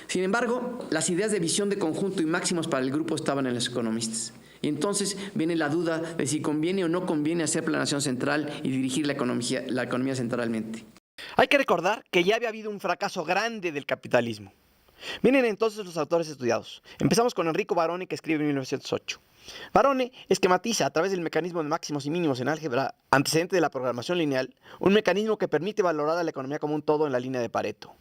Sin embargo, las ideas de visión de conjunto y máximos para el grupo estaban en los economistas. Y entonces viene la duda de si conviene o no conviene hacer planeación central y dirigir la economía centralmente. Hay que recordar que ya había habido un fracaso grande del capitalismo. Miren entonces los autores estudiados. Empezamos con Enrico Barone, que escribe en 1908. Barone esquematiza a través del mecanismo de máximos y mínimos en álgebra, antecedente de la programación lineal, un mecanismo que permite valorar a la economía como un todo en la línea de Pareto,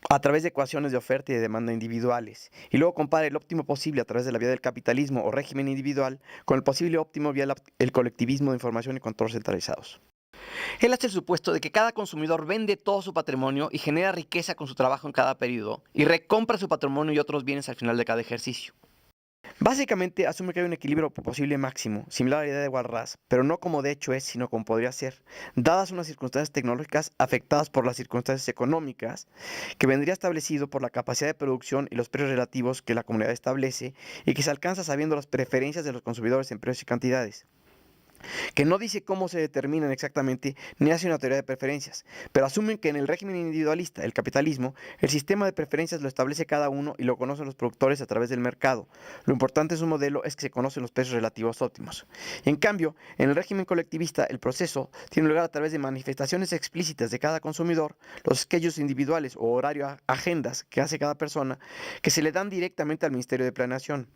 a través de ecuaciones de oferta y de demanda individuales, y luego compara el óptimo posible a través de la vía del capitalismo o régimen individual con el posible óptimo vía el colectivismo de información y control centralizados. Él hace el supuesto de que cada consumidor vende todo su patrimonio y genera riqueza con su trabajo en cada periodo y recompra su patrimonio y otros bienes al final de cada ejercicio. Básicamente asume que hay un equilibrio posible máximo, similar a la idea de Walras, pero no como de hecho es, sino como podría ser, dadas unas circunstancias tecnológicas afectadas por las circunstancias económicas, que vendría establecido por la capacidad de producción y los precios relativos que la comunidad establece y que se alcanza sabiendo las preferencias de los consumidores en precios y cantidades, que no dice cómo se determinan exactamente ni hace una teoría de preferencias, pero asumen que en el régimen individualista, el capitalismo, el sistema de preferencias lo establece cada uno y lo conocen los productores a través del mercado. Lo importante de su modelo es que se conocen los precios relativos óptimos. Y en cambio, en el régimen colectivista, el proceso tiene lugar a través de manifestaciones explícitas de cada consumidor, los schedules individuales o horario agendas que hace cada persona, que se le dan directamente al Ministerio de Planeación.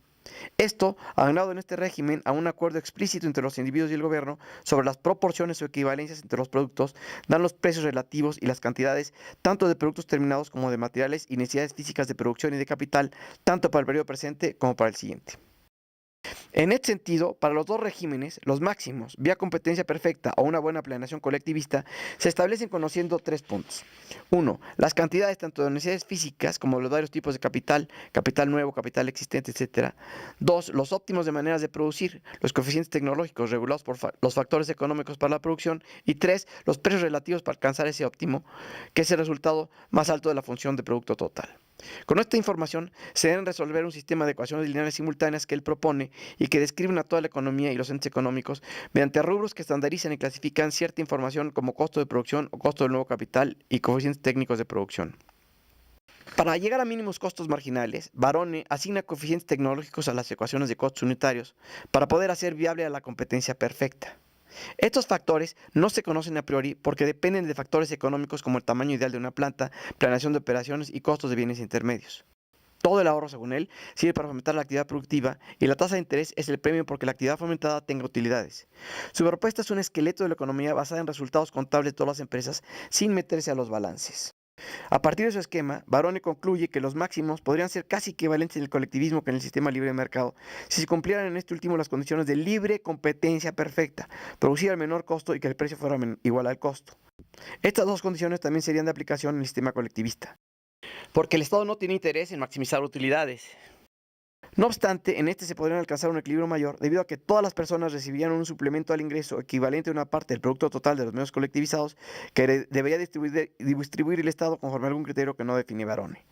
Esto ha ganado en este régimen a un acuerdo explícito entre los individuos y el gobierno sobre las proporciones o equivalencias entre los productos, dan los precios relativos y las cantidades tanto de productos terminados como de materiales y necesidades físicas de producción y de capital, tanto para el periodo presente como para el siguiente. En este sentido, para los dos regímenes, los máximos, vía competencia perfecta o una buena planeación colectivista, se establecen conociendo 3 puntos. 1. Las cantidades tanto de necesidades físicas como los varios tipos de capital, capital nuevo, capital existente, etc. 2. Los óptimos de maneras de producir, los coeficientes tecnológicos regulados por los factores económicos para la producción. Y 3. Los precios relativos para alcanzar ese óptimo, que es el resultado más alto de la función de producto total. Con esta información se deben resolver un sistema de ecuaciones lineales simultáneas que él propone y que describen a toda la economía y los entes económicos mediante rubros que estandarizan y clasifican cierta información como costo de producción o costo del nuevo capital y coeficientes técnicos de producción. Para llegar a mínimos costos marginales, Barone asigna coeficientes tecnológicos a las ecuaciones de costos unitarios para poder hacer viable a la competencia perfecta. Estos factores no se conocen a priori porque dependen de factores económicos como el tamaño ideal de una planta, planeación de operaciones y costos de bienes intermedios. Todo el ahorro, según él, sirve para fomentar la actividad productiva y la tasa de interés es el premio porque la actividad fomentada tenga utilidades. Su propuesta es un esqueleto de la economía basada en resultados contables de todas las empresas sin meterse a los balances. A partir de su esquema, Barone concluye que los máximos podrían ser casi equivalentes en el colectivismo que en el sistema libre de mercado si se cumplieran en este último las condiciones de libre competencia perfecta, producir al menor costo y que el precio fuera igual al costo. Estas dos condiciones también serían de aplicación en el sistema colectivista, porque el Estado no tiene interés en maximizar utilidades. No obstante, en este se podría alcanzar un equilibrio mayor debido a que todas las personas recibirían un suplemento al ingreso equivalente a una parte del producto total de los medios colectivizados que debería distribuir el Estado conforme a algún criterio que no define Barone.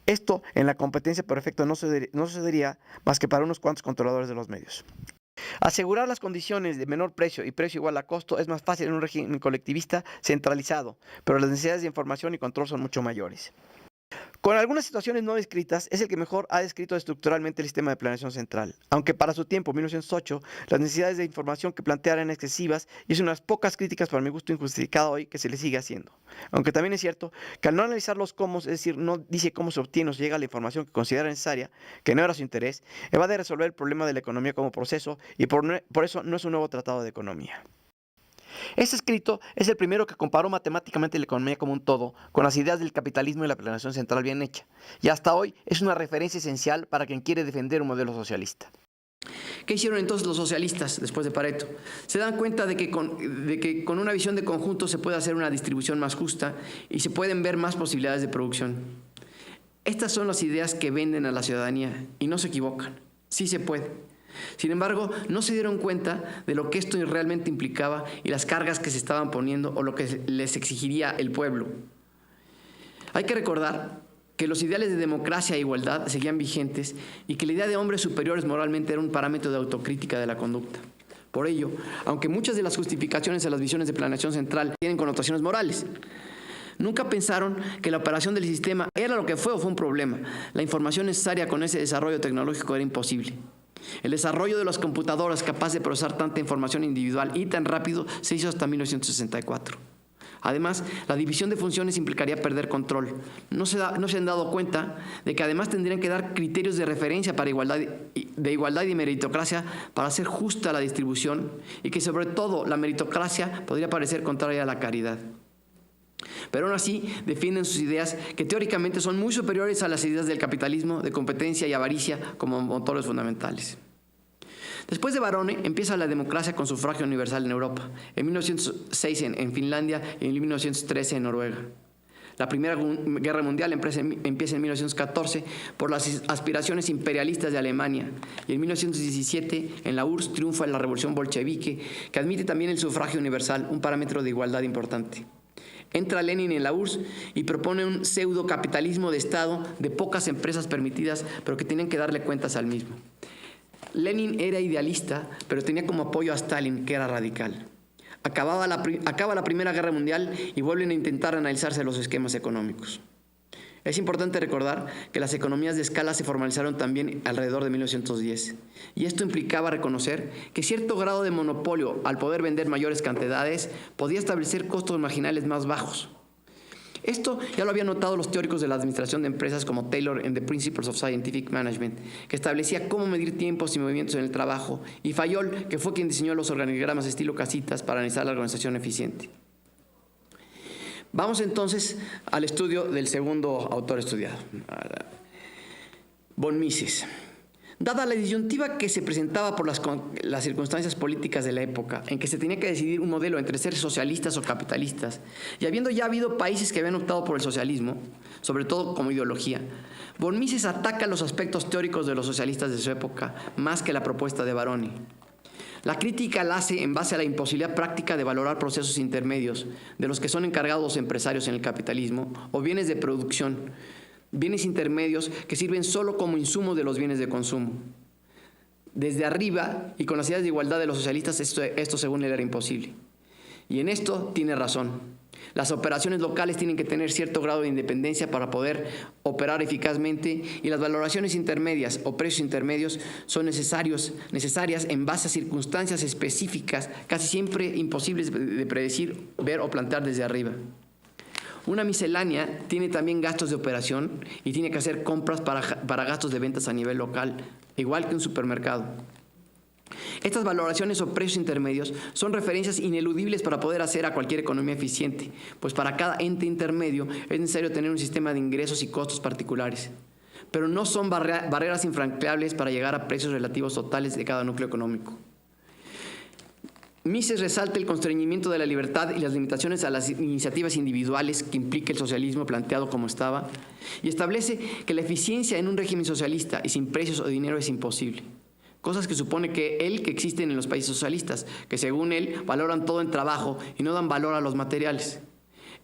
Esto en la competencia perfecta no sucedería más que para unos cuantos controladores de los medios. Asegurar las condiciones de menor precio y precio igual a costo es más fácil en un régimen colectivista centralizado, pero las necesidades de información y control son mucho mayores. Con algunas situaciones no descritas, es el que mejor ha descrito estructuralmente el sistema de planeación central, aunque para su tiempo, 1908, las necesidades de información que plantea eran excesivas y es unas pocas críticas para mi gusto injustificada hoy que se le sigue haciendo. Aunque también es cierto que al no analizar los cómo, es decir, no dice cómo se obtiene o se llega a la información que considera necesaria, que no era su interés, evade resolver el problema de la economía como proceso y por eso no es un nuevo tratado de economía. Este escrito es el primero que comparó matemáticamente la economía como un todo con las ideas del capitalismo y la planeación central bien hecha, y hasta hoy es una referencia esencial para quien quiere defender un modelo socialista. ¿Qué hicieron entonces los socialistas después de Pareto? Se dan cuenta de que con una visión de conjunto se puede hacer una distribución más justa y se pueden ver más posibilidades de producción. Estas son las ideas que venden a la ciudadanía y no se equivocan. Sí se puede. Sin embargo, no se dieron cuenta de lo que esto realmente implicaba y las cargas que se estaban poniendo o lo que les exigiría el pueblo. Hay que recordar que los ideales de democracia e igualdad seguían vigentes y que la idea de hombres superiores moralmente era un parámetro de autocrítica de la conducta. Por ello, aunque muchas de las justificaciones a las visiones de planeación central tienen connotaciones morales, Nunca pensaron que la operación del sistema era lo que fue o fue un problema. La información necesaria con ese desarrollo tecnológico era imposible. El desarrollo de las computadoras capaces de procesar tanta información individual y tan rápido se hizo hasta 1964. Además, la división de funciones implicaría perder control. No se han dado cuenta de que además tendrían que dar criterios de referencia para igualdad y meritocracia para hacer justa la distribución y que sobre todo la meritocracia podría parecer contraria a la caridad. Pero aún así defienden sus ideas que teóricamente son muy superiores a las ideas del capitalismo, de competencia y avaricia como motores fundamentales. Después de Varone empieza la democracia con sufragio universal en Europa, en 1906 en Finlandia y en 1913 en Noruega. La Primera Guerra Mundial empieza en 1914 por las aspiraciones imperialistas de Alemania y en 1917 en la URSS triunfa la revolución bolchevique que admite también el sufragio universal, un parámetro de igualdad importante. Entra Lenin en la URSS y propone un pseudo-capitalismo de Estado de pocas empresas permitidas, pero que tenían que darle cuentas al mismo. Lenin era idealista, pero tenía como apoyo a Stalin, que era radical. Acaba la Primera Guerra Mundial y vuelven a intentar analizarse los esquemas económicos. Es importante recordar que las economías de escala se formalizaron también alrededor de 1910, y esto implicaba reconocer que cierto grado de monopolio, al poder vender mayores cantidades, podía establecer costos marginales más bajos. Esto ya lo habían notado los teóricos de la administración de empresas como Taylor en The Principles of Scientific Management, que establecía cómo medir tiempos y movimientos en el trabajo, y Fayol, que fue quien diseñó los organigramas estilo casitas para analizar la organización eficiente. Vamos entonces al estudio del segundo autor estudiado, von Mises. Dada la disyuntiva que se presentaba por las circunstancias políticas de la época, en que se tenía que decidir un modelo entre ser socialistas o capitalistas, y habiendo ya habido países que habían optado por el socialismo, sobre todo como ideología, von Mises ataca los aspectos teóricos de los socialistas de su época, más que la propuesta de Varone. La crítica la hace en base a la imposibilidad práctica de valorar procesos intermedios, de los que son encargados los empresarios en el capitalismo, o bienes de producción, bienes intermedios que sirven solo como insumo de los bienes de consumo. Desde arriba, y con las ideas de igualdad de los socialistas, esto según él era imposible. Y en esto tiene razón. Las operaciones locales tienen que tener cierto grado de independencia para poder operar eficazmente, y las valoraciones intermedias o precios intermedios son necesarias en base a circunstancias específicas, casi siempre imposibles de predecir, ver o plantear desde arriba. Una miscelánea tiene también gastos de operación y tiene que hacer compras para gastos de ventas a nivel local, igual que un supermercado. Estas valoraciones o precios intermedios son referencias ineludibles para poder hacer a cualquier economía eficiente, pues para cada ente intermedio es necesario tener un sistema de ingresos y costos particulares. Pero no son barreras infranqueables para llegar a precios relativos totales de cada núcleo económico. Mises resalta el constreñimiento de la libertad y las limitaciones a las iniciativas individuales que implica el socialismo planteado como estaba, y establece que la eficiencia en un régimen socialista y sin precios o dinero es imposible. Cosas que supone que existen en los países socialistas, que según él valoran todo en trabajo y no dan valor a los materiales.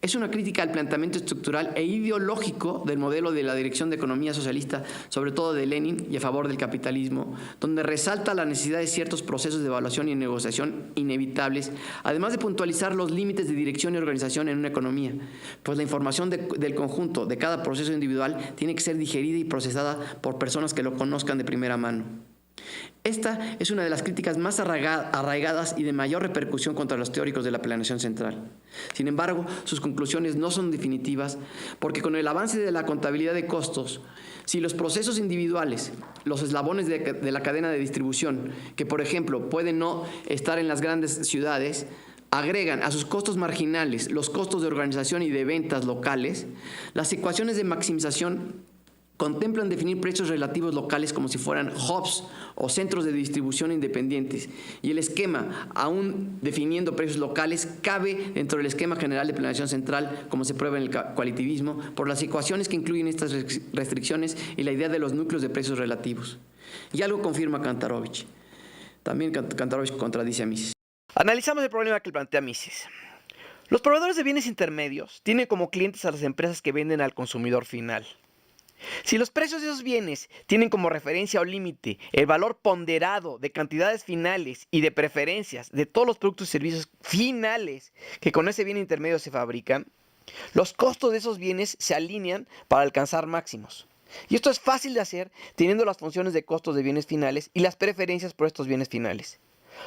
Es una crítica al planteamiento estructural e ideológico del modelo de la dirección de economía socialista, sobre todo de Lenin, y a favor del capitalismo, donde resalta la necesidad de ciertos procesos de evaluación y negociación inevitables, además de puntualizar los límites de dirección y organización en una economía, pues la información del conjunto de cada proceso individual tiene que ser digerida y procesada por personas que lo conozcan de primera mano. Esta es una de las críticas más arraigadas y de mayor repercusión contra los teóricos de la planeación central. Sin embargo, sus conclusiones no son definitivas, porque con el avance de la contabilidad de costos, si los procesos individuales, los eslabones de la cadena de distribución, que por ejemplo pueden no estar en las grandes ciudades, agregan a sus costos marginales los costos de organización y de ventas locales, las ecuaciones de maximización contemplan definir precios relativos locales como si fueran hubs o centros de distribución independientes, y el esquema, aún definiendo precios locales, cabe dentro del esquema general de planeación central, como se prueba en el cualitativismo, por las ecuaciones que incluyen estas restricciones y la idea de los núcleos de precios relativos. Y algo confirma Kantarovich. También Kantarovich contradice a Mises. Analizamos el problema que plantea Mises. Los proveedores de bienes intermedios tienen como clientes a las empresas que venden al consumidor final. Si los precios de esos bienes tienen como referencia o límite el valor ponderado de cantidades finales y de preferencias de todos los productos y servicios finales que con ese bien intermedio se fabrican, Los costos de esos bienes se alinean para alcanzar máximos. Y esto es fácil de hacer teniendo las funciones de costos de bienes finales y las preferencias por estos bienes finales.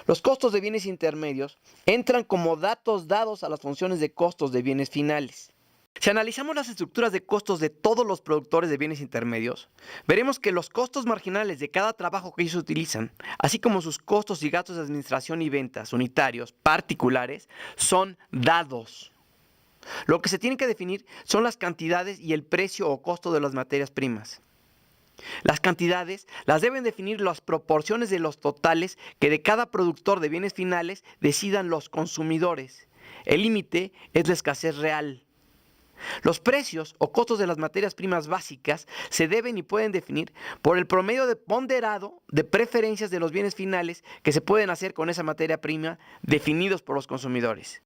Los costos de bienes intermedios entran como datos dados a las funciones de costos de bienes finales. Si analizamos las estructuras de costos de todos los productores de bienes intermedios, veremos que los costos marginales de cada trabajo que ellos utilizan, así como sus costos y gastos de administración y ventas unitarios particulares, son dados. Lo que se tiene que definir son las cantidades y el precio o costo de las materias primas. Las cantidades las deben definir las proporciones de los totales que de cada productor de bienes finales decidan los consumidores. El límite es la escasez real. Los precios o costos de las materias primas básicas se deben y pueden definir por el promedio ponderado de preferencias de los bienes finales que se pueden hacer con esa materia prima definidos por los consumidores.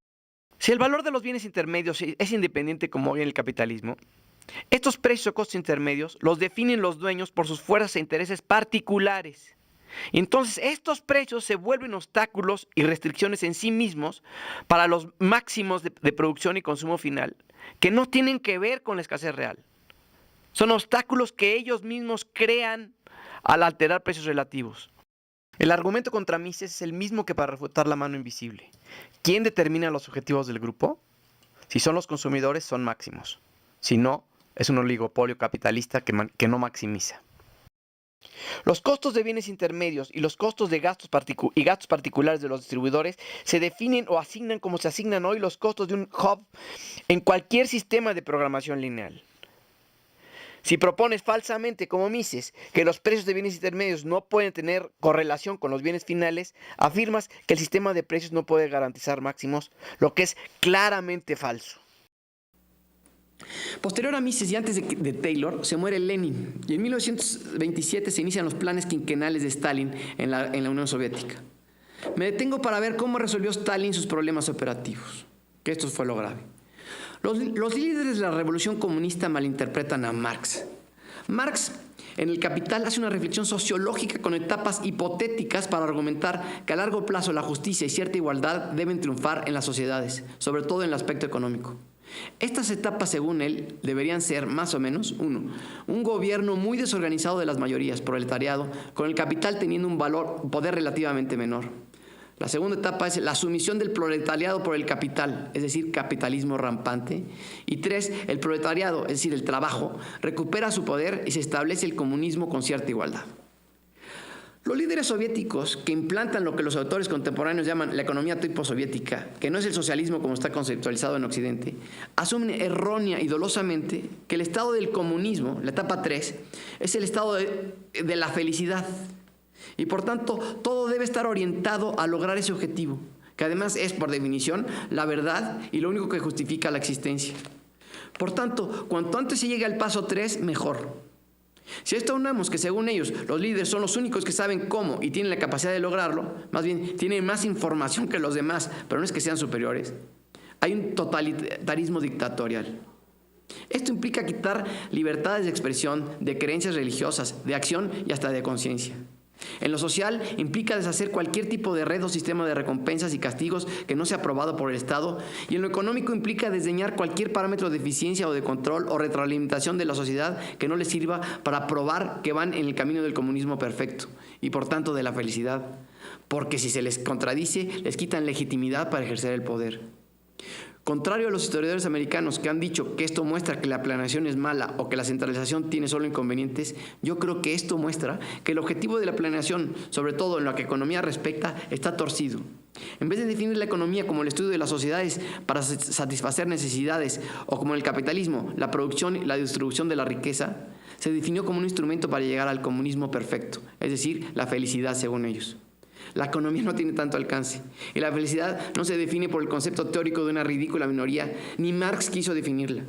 Si el valor de los bienes intermedios es independiente como hoy en el capitalismo, estos precios o costos intermedios los definen los dueños por sus fuerzas e intereses particulares. Entonces, estos precios se vuelven obstáculos y restricciones en sí mismos para los máximos de producción y consumo final, que no tienen que ver con la escasez real. Son obstáculos que ellos mismos crean al alterar precios relativos. El argumento contra Mises es el mismo que para refutar la mano invisible. ¿Quién determina los objetivos del grupo? Si son los consumidores, son máximos. Si no, es un oligopolio capitalista que no maximiza. Los costos de bienes intermedios y los costos de gastos particulares de los distribuidores se definen o asignan como se asignan hoy los costos de un hub en cualquier sistema de programación lineal. Si propones falsamente, como Mises, que los precios de bienes intermedios no pueden tener correlación con los bienes finales, afirmas que el sistema de precios no puede garantizar máximos, lo que es claramente falso. Posterior a Mises y antes de Taylor, se muere Lenin y en 1927 se inician los planes quinquenales de Stalin en la Unión Soviética. Me detengo para ver cómo resolvió Stalin sus problemas operativos, que esto fue lo grave. Los líderes de la revolución comunista malinterpretan a Marx. Marx, en El Capital, hace una reflexión sociológica con etapas hipotéticas para argumentar que a largo plazo la justicia y cierta igualdad deben triunfar en las sociedades, sobre todo en el aspecto económico. Estas etapas, según él, deberían ser más o menos: 1. Un gobierno muy desorganizado de las mayorías, proletariado, con el capital teniendo un poder relativamente menor. La segunda etapa es la sumisión del proletariado por el capital, es decir, capitalismo rampante. Y 3, el proletariado, es decir, el trabajo, recupera su poder y se establece el comunismo con cierta igualdad. Los líderes soviéticos que implantan lo que los autores contemporáneos llaman la economía tipo soviética, que no es el socialismo como está conceptualizado en Occidente, asumen errónea y dolosamente que el estado del comunismo, la etapa 3, es el estado de la felicidad. Y por tanto, todo debe estar orientado a lograr ese objetivo, que además es, por definición, la verdad y lo único que justifica la existencia. Por tanto, cuanto antes se llegue al paso 3, mejor. Si a esto unamos que, según ellos, los líderes son los únicos que saben cómo y tienen la capacidad de lograrlo, más bien tienen más información que los demás, pero no es que sean superiores, hay un totalitarismo dictatorial. Esto implica quitar libertades de expresión, de creencias religiosas, de acción y hasta de conciencia. En lo social, implica deshacer cualquier tipo de red o sistema de recompensas y castigos que no sea aprobado por el Estado, y en lo económico implica desdeñar cualquier parámetro de eficiencia o de control o retroalimentación de la sociedad que no les sirva para probar que van en el camino del comunismo perfecto y por tanto de la felicidad, porque si se les contradice, les quitan legitimidad para ejercer el poder. Contrario a los historiadores americanos que han dicho que esto muestra que la planeación es mala o que la centralización tiene solo inconvenientes, yo creo que esto muestra que el objetivo de la planeación, sobre todo en lo que economía respecta, está torcido. En vez de definir la economía como el estudio de las sociedades para satisfacer necesidades o como el capitalismo, la producción y la distribución de la riqueza, se definió como un instrumento para llegar al comunismo perfecto, es decir, la felicidad según ellos. La economía no tiene tanto alcance y la felicidad no se define por el concepto teórico de una ridícula minoría, ni Marx quiso definirla.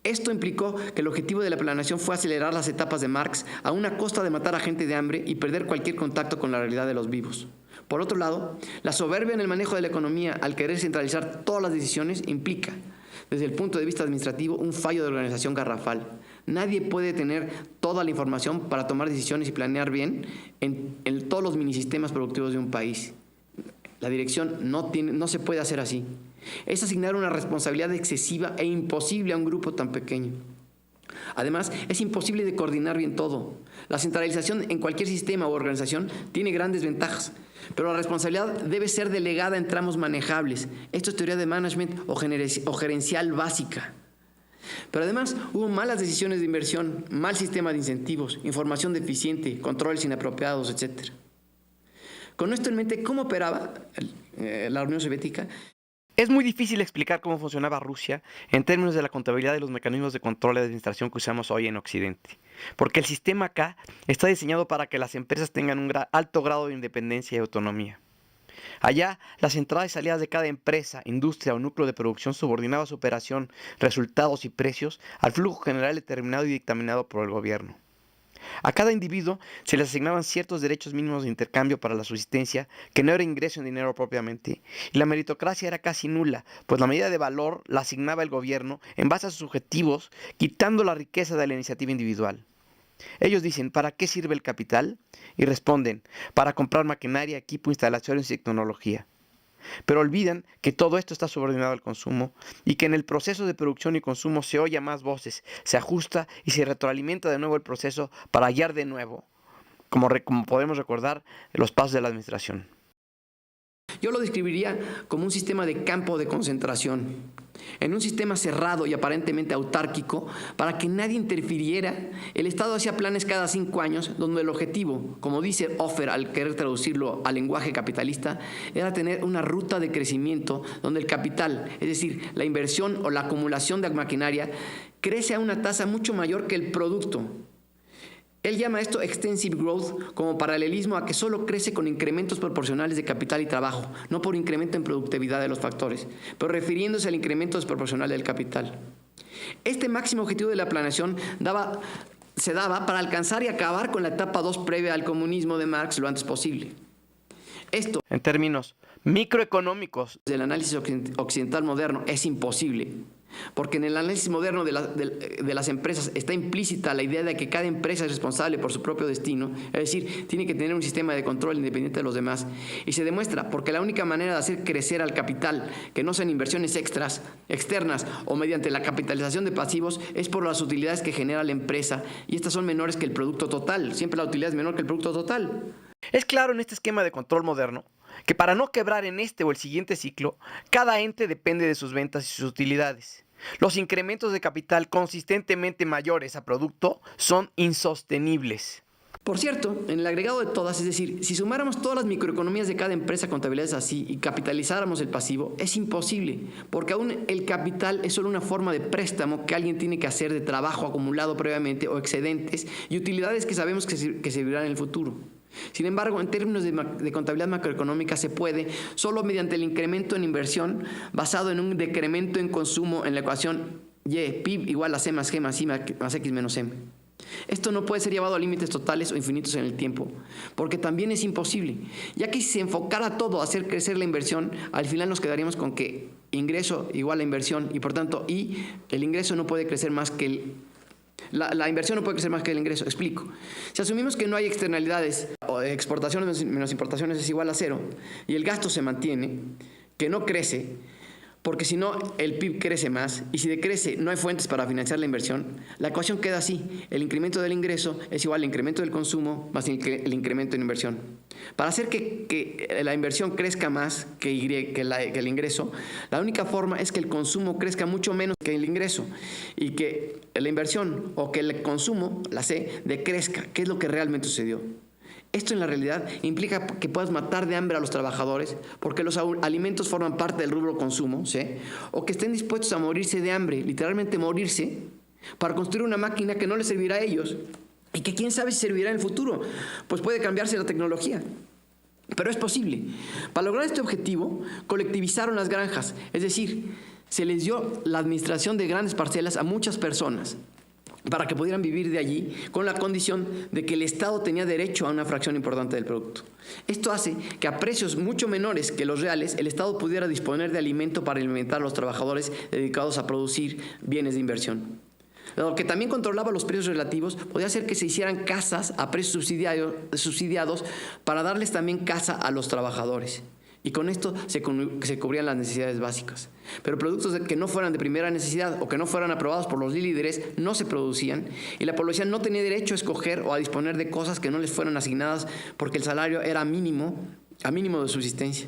Esto implicó que el objetivo de la planeación fue acelerar las etapas de Marx a una costa de matar a gente de hambre y perder cualquier contacto con la realidad de los vivos. Por otro lado, la soberbia en el manejo de la economía al querer centralizar todas las decisiones implica, desde el punto de vista administrativo, un fallo de organización garrafal. Nadie puede tener toda la información para tomar decisiones y planear bien en todos los minisistemas productivos de un país. La dirección no se puede hacer así. Es asignar una responsabilidad excesiva e imposible a un grupo tan pequeño. Además, es imposible de coordinar bien todo. La centralización en cualquier sistema o organización tiene grandes ventajas, pero la responsabilidad debe ser delegada en tramos manejables. Esto es teoría de management o gerencial básica. Pero además hubo malas decisiones de inversión, mal sistema de incentivos, información deficiente, controles inapropiados, etc. Con esto en mente, ¿cómo operaba la Unión Soviética? Es muy difícil explicar cómo funcionaba Rusia en términos de la contabilidad y los mecanismos de control y administración que usamos hoy en Occidente, porque el sistema acá está diseñado para que las empresas tengan un alto grado de independencia y autonomía. Allá, las entradas y salidas de cada empresa, industria o núcleo de producción subordinaba su operación, resultados y precios al flujo general determinado y dictaminado por el gobierno. A cada individuo se le asignaban ciertos derechos mínimos de intercambio para la subsistencia, que no era ingreso en dinero propiamente, y la meritocracia era casi nula, pues la medida de valor la asignaba el gobierno en base a sus objetivos, quitando la riqueza de la iniciativa individual. Ellos dicen, ¿para qué sirve el capital? Y responden, para comprar maquinaria, equipo, instalaciones y tecnología. Pero olvidan que todo esto está subordinado al consumo y que en el proceso de producción y consumo se oye a más voces, se ajusta y se retroalimenta de nuevo el proceso para hallar de nuevo, como podemos recordar, los pasos de la administración. Yo lo describiría como un sistema de campo de concentración. En un sistema cerrado y aparentemente autárquico, para que nadie interfiriera, el Estado hacía planes cada 5 años, donde el objetivo, como dice Offer al querer traducirlo al lenguaje capitalista, era tener una ruta de crecimiento donde el capital, es decir, la inversión o la acumulación de maquinaria, crece a una tasa mucho mayor que el producto. Él llama esto extensive growth como paralelismo a que solo crece con incrementos proporcionales de capital y trabajo, no por incremento en productividad de los factores, pero refiriéndose al incremento desproporcional del capital. Este máximo objetivo de la planeación se daba para alcanzar y acabar con la etapa 2 previa al comunismo de Marx lo antes posible. Esto, en términos microeconómicos del análisis occidental moderno, es imposible. Porque en el análisis moderno de las empresas está implícita la idea de que cada empresa es responsable por su propio destino, es decir, tiene que tener un sistema de control independiente de los demás. Y se demuestra porque la única manera de hacer crecer al capital, que no sean inversiones externas o mediante la capitalización de pasivos, es por las utilidades que genera la empresa, y estas son menores que el producto total. Siempre la utilidad es menor que el producto total. Es claro en este esquema de control moderno que para no quebrar en este o el siguiente ciclo, cada ente depende de sus ventas y sus utilidades. Los incrementos de capital consistentemente mayores a producto son insostenibles. Por cierto, en el agregado de todas, es decir, si sumáramos todas las microeconomías de cada empresa con contabilidades así y capitalizáramos el pasivo, es imposible, porque aún el capital es solo una forma de préstamo que alguien tiene que hacer de trabajo acumulado previamente o excedentes y utilidades que sabemos que servirán en el futuro. Sin embargo, en términos de contabilidad macroeconómica se puede solo mediante el incremento en inversión basado en un decremento en consumo en la ecuación Y, PIB igual a C más G más I más X menos M. Esto no puede ser llevado a límites totales o infinitos en el tiempo, porque también es imposible, ya que si se enfocara todo a hacer crecer la inversión, al final nos quedaríamos con que ingreso igual a inversión y por tanto el ingreso no puede crecer más que la inversión no puede crecer más que el ingreso. Explico. Si asumimos que no hay externalidades, o exportaciones menos importaciones es igual a 0, y el gasto se mantiene, que no crece, porque si no el PIB crece más, y si decrece no hay fuentes para financiar la inversión, la ecuación queda así: el incremento del ingreso es igual al incremento del consumo más el incremento en inversión. Para hacer que la inversión crezca más que el ingreso, la única forma es que el consumo crezca mucho menos que el ingreso, y que la inversión o que el consumo, la C, decrezca, que es lo que realmente sucedió. Esto en la realidad implica que puedas matar de hambre a los trabajadores porque los alimentos forman parte del rubro consumo, ¿sí? O que estén dispuestos a morirse de hambre, literalmente morirse, para construir una máquina que no les servirá a ellos y que quién sabe si servirá en el futuro, pues puede cambiarse la tecnología. Pero es posible. Para lograr este objetivo, colectivizaron las granjas, es decir, se les dio la administración de grandes parcelas a muchas personas para que pudieran vivir de allí con la condición de que el Estado tenía derecho a una fracción importante del producto. Esto hace que a precios mucho menores que los reales el Estado pudiera disponer de alimento para alimentar a los trabajadores dedicados a producir bienes de inversión. Lo que también controlaba los precios relativos podía hacer que se hicieran casas a precios subsidiados para darles también casa a los trabajadores. y con esto se cubrían las necesidades básicas. Pero productos que no fueran de primera necesidad o que no fueran aprobados por los líderes no se producían y la población no tenía derecho a escoger o a disponer de cosas que no les fueran asignadas porque el salario era mínimo de subsistencia.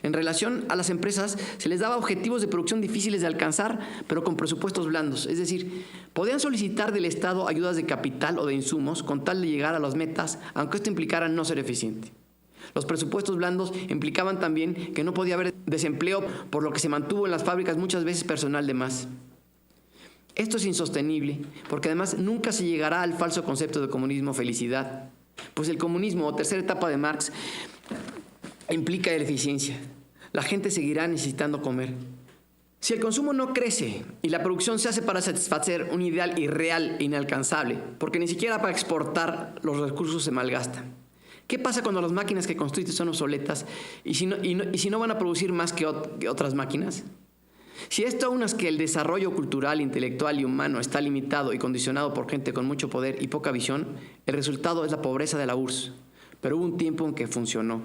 En relación a las empresas, se les daba objetivos de producción difíciles de alcanzar, pero con presupuestos blandos. Es decir, podían solicitar del Estado ayudas de capital o de insumos con tal de llegar a las metas, aunque esto implicara no ser eficiente. Los presupuestos blandos implicaban también que no podía haber desempleo, por lo que se mantuvo en las fábricas muchas veces personal de más. Esto es insostenible, porque además nunca se llegará al falso concepto de comunismo felicidad, pues el comunismo, o tercera etapa de Marx, implica la eficiencia. La gente seguirá necesitando comer. Si el consumo no crece y la producción se hace para satisfacer un ideal irreal e inalcanzable, porque ni siquiera para exportar los recursos se malgastan. ¿Qué pasa cuando las máquinas que construyen son obsoletas y si no van a producir más que otras máquinas? Si esto aunas que el desarrollo cultural, intelectual y humano está limitado y condicionado por gente con mucho poder y poca visión, el resultado es la pobreza de la URSS. Pero hubo un tiempo en que funcionó.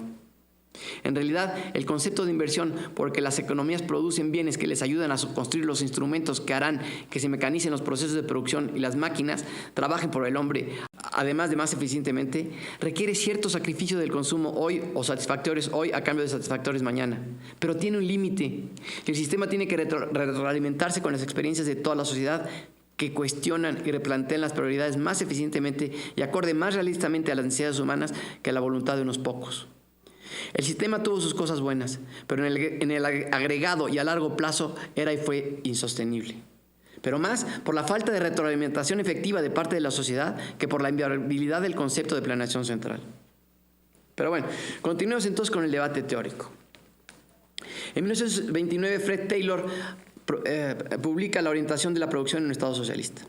En realidad, el concepto de inversión, porque las economías producen bienes que les ayudan a construir los instrumentos que harán que se mecanicen los procesos de producción y las máquinas trabajen por el hombre, además de más eficientemente, requiere cierto sacrificio del consumo hoy o satisfactorios hoy a cambio de satisfactorios mañana. Pero tiene un límite. El sistema tiene que retroalimentarse con las experiencias de toda la sociedad que cuestionan y replantean las prioridades más eficientemente y acorde más realistamente a las necesidades humanas que a la voluntad de unos pocos. El sistema tuvo sus cosas buenas, pero en el agregado y a largo plazo era y fue insostenible. Pero más por la falta de retroalimentación efectiva de parte de la sociedad que por la inviabilidad del concepto de planeación central. Pero bueno, continuemos entonces con el debate teórico. En 1929, Fred Taylor publica La orientación de la producción en un Estado socialista.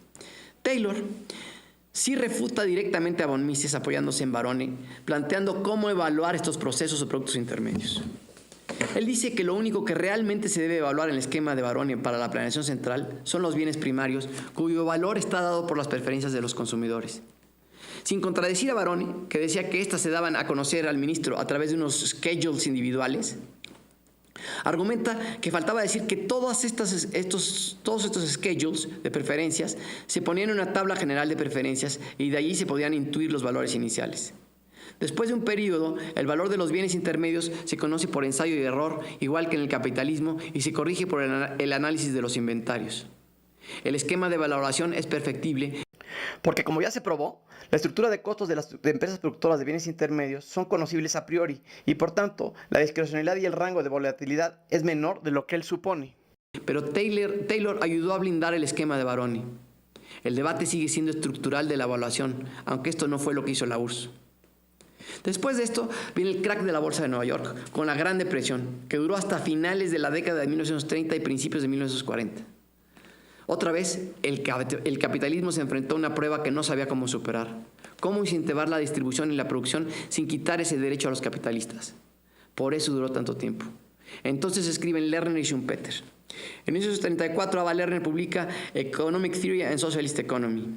Taylor sí refuta directamente a von Mises apoyándose en Varone, planteando cómo evaluar estos procesos o productos intermedios. Él dice que lo único que realmente se debe evaluar en el esquema de Varone para la planeación central son los bienes primarios, cuyo valor está dado por las preferencias de los consumidores. Sin contradecir a Varone, que decía que éstas se daban a conocer al ministro a través de unos schedules individuales, argumenta que faltaba decir que todos estos schedules de preferencias se ponían en una tabla general de preferencias y de allí se podían intuir los valores iniciales. Después de un periodo, el valor de los bienes intermedios se conoce por ensayo y error, igual que en el capitalismo, y se corrige por el análisis de los inventarios. El esquema de valoración es perfectible, porque como ya se probó, la estructura de costos de las empresas productoras de bienes intermedios son conocibles a priori y por tanto la discrecionalidad y el rango de volatilidad es menor de lo que él supone. Pero Taylor ayudó a blindar el esquema de Varone. El debate sigue siendo estructural de la evaluación, aunque esto no fue lo que hizo la URSS. Después de esto viene el crack de la Bolsa de Nueva York con la Gran Depresión, que duró hasta finales de la década de 1930 y principios de 1940. Otra vez, el capitalismo se enfrentó a una prueba que no sabía cómo superar. Cómo incentivar la distribución y la producción sin quitar ese derecho a los capitalistas. Por eso duró tanto tiempo. Entonces escriben Lerner y Schumpeter. En 1934, Ava Lerner publica Economic Theory and Socialist Economy.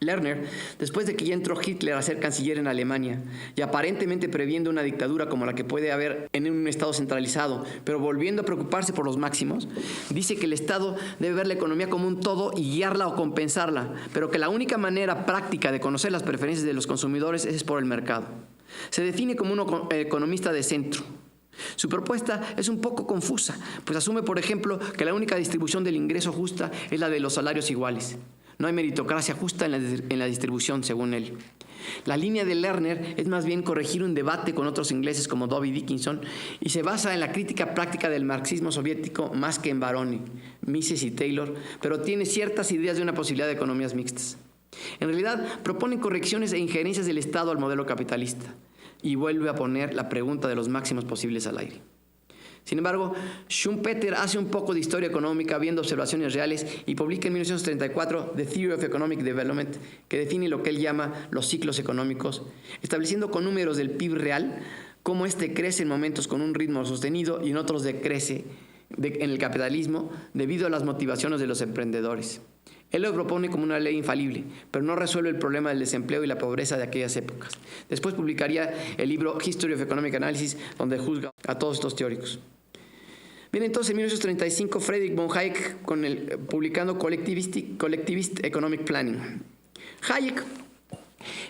Lerner, después de que ya entró Hitler a ser canciller en Alemania y aparentemente previendo una dictadura como la que puede haber en un Estado centralizado, pero volviendo a preocuparse por los máximos, dice que el Estado debe ver la economía como un todo y guiarla o compensarla, pero que la única manera práctica de conocer las preferencias de los consumidores es por el mercado. Se define como un economista de centro. Su propuesta es un poco confusa, pues asume, por ejemplo, que la única distribución del ingreso justa es la de los salarios iguales. No hay meritocracia justa en la distribución, según él. La línea de Lerner es más bien corregir un debate con otros ingleses como Dove y Dickinson y se basa en la crítica práctica del marxismo soviético más que en Varone, Mises y Taylor, pero tiene ciertas ideas de una posibilidad de economías mixtas. En realidad, propone correcciones e injerencias del Estado al modelo capitalista y vuelve a poner la pregunta de los máximos posibles al aire. Sin embargo, Schumpeter hace un poco de historia económica viendo observaciones reales y publica en 1934 The Theory of Economic Development, que define lo que él llama los ciclos económicos, estableciendo con números del PIB real cómo éste crece en momentos con un ritmo sostenido y en otros decrece en el capitalismo debido a las motivaciones de los emprendedores. Él lo propone como una ley infalible, pero no resuelve el problema del desempleo y la pobreza de aquellas épocas. Después publicaría el libro History of Economic Analysis, donde juzga a todos estos teóricos. Bien, entonces en 1935 Friedrich von Hayek publicando Collectivist Economic Planning. Hayek,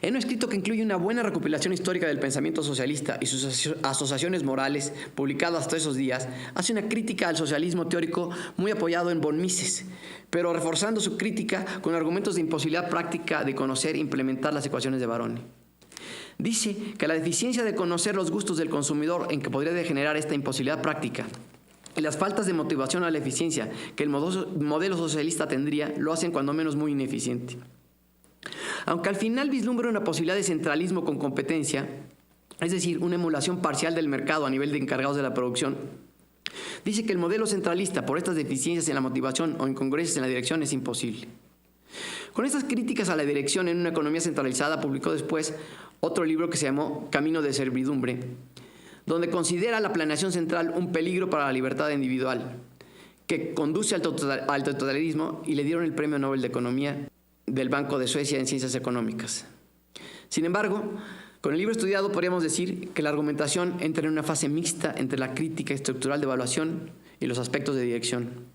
en un escrito que incluye una buena recopilación histórica del pensamiento socialista y sus asociaciones morales, publicado hasta esos días, hace una crítica al socialismo teórico muy apoyado en von Mises, pero reforzando su crítica con argumentos de imposibilidad práctica de conocer e implementar las ecuaciones de Varone. Dice que la deficiencia de conocer los gustos del consumidor en que podría degenerar esta imposibilidad práctica y las faltas de motivación a la eficiencia que el modelo socialista tendría lo hacen cuando menos muy ineficiente. Aunque al final vislumbra una posibilidad de centralismo con competencia, es decir, una emulación parcial del mercado a nivel de encargados de la producción, dice que el modelo centralista, por estas deficiencias en la motivación o incongruencias en la dirección, es imposible. Con estas críticas a la dirección en una economía centralizada, publicó después otro libro que se llamó Camino de Servidumbre, donde considera la planeación central un peligro para la libertad individual, que conduce al totalitarismo, y le dieron el Premio Nobel de Economía del Banco de Suecia en Ciencias Económicas. Sin embargo, con el libro estudiado podríamos decir que la argumentación entra en una fase mixta entre la crítica estructural de evaluación y los aspectos de dirección.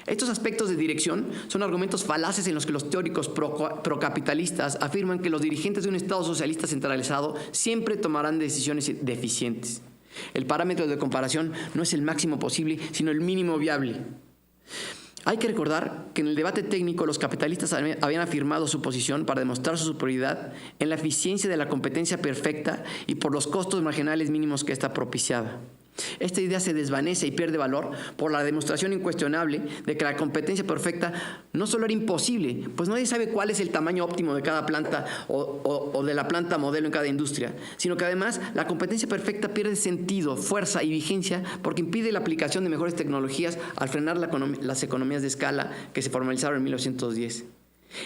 Estos aspectos de dirección son argumentos falaces en los que los teóricos procapitalistas afirman que los dirigentes de un Estado socialista centralizado siempre tomarán decisiones deficientes. El parámetro de comparación no es el máximo posible, sino el mínimo viable. Hay que recordar que en el debate técnico los capitalistas habían afirmado su posición para demostrar su superioridad en la eficiencia de la competencia perfecta y por los costos marginales mínimos que ésta propiciaba. Esta idea se desvanece y pierde valor por la demostración incuestionable de que la competencia perfecta no solo era imposible, pues nadie sabe cuál es el tamaño óptimo de cada planta o de la planta modelo en cada industria, sino que además la competencia perfecta pierde sentido, fuerza y vigencia porque impide la aplicación de mejores tecnologías al frenar las economías de escala que se formalizaron en 1910.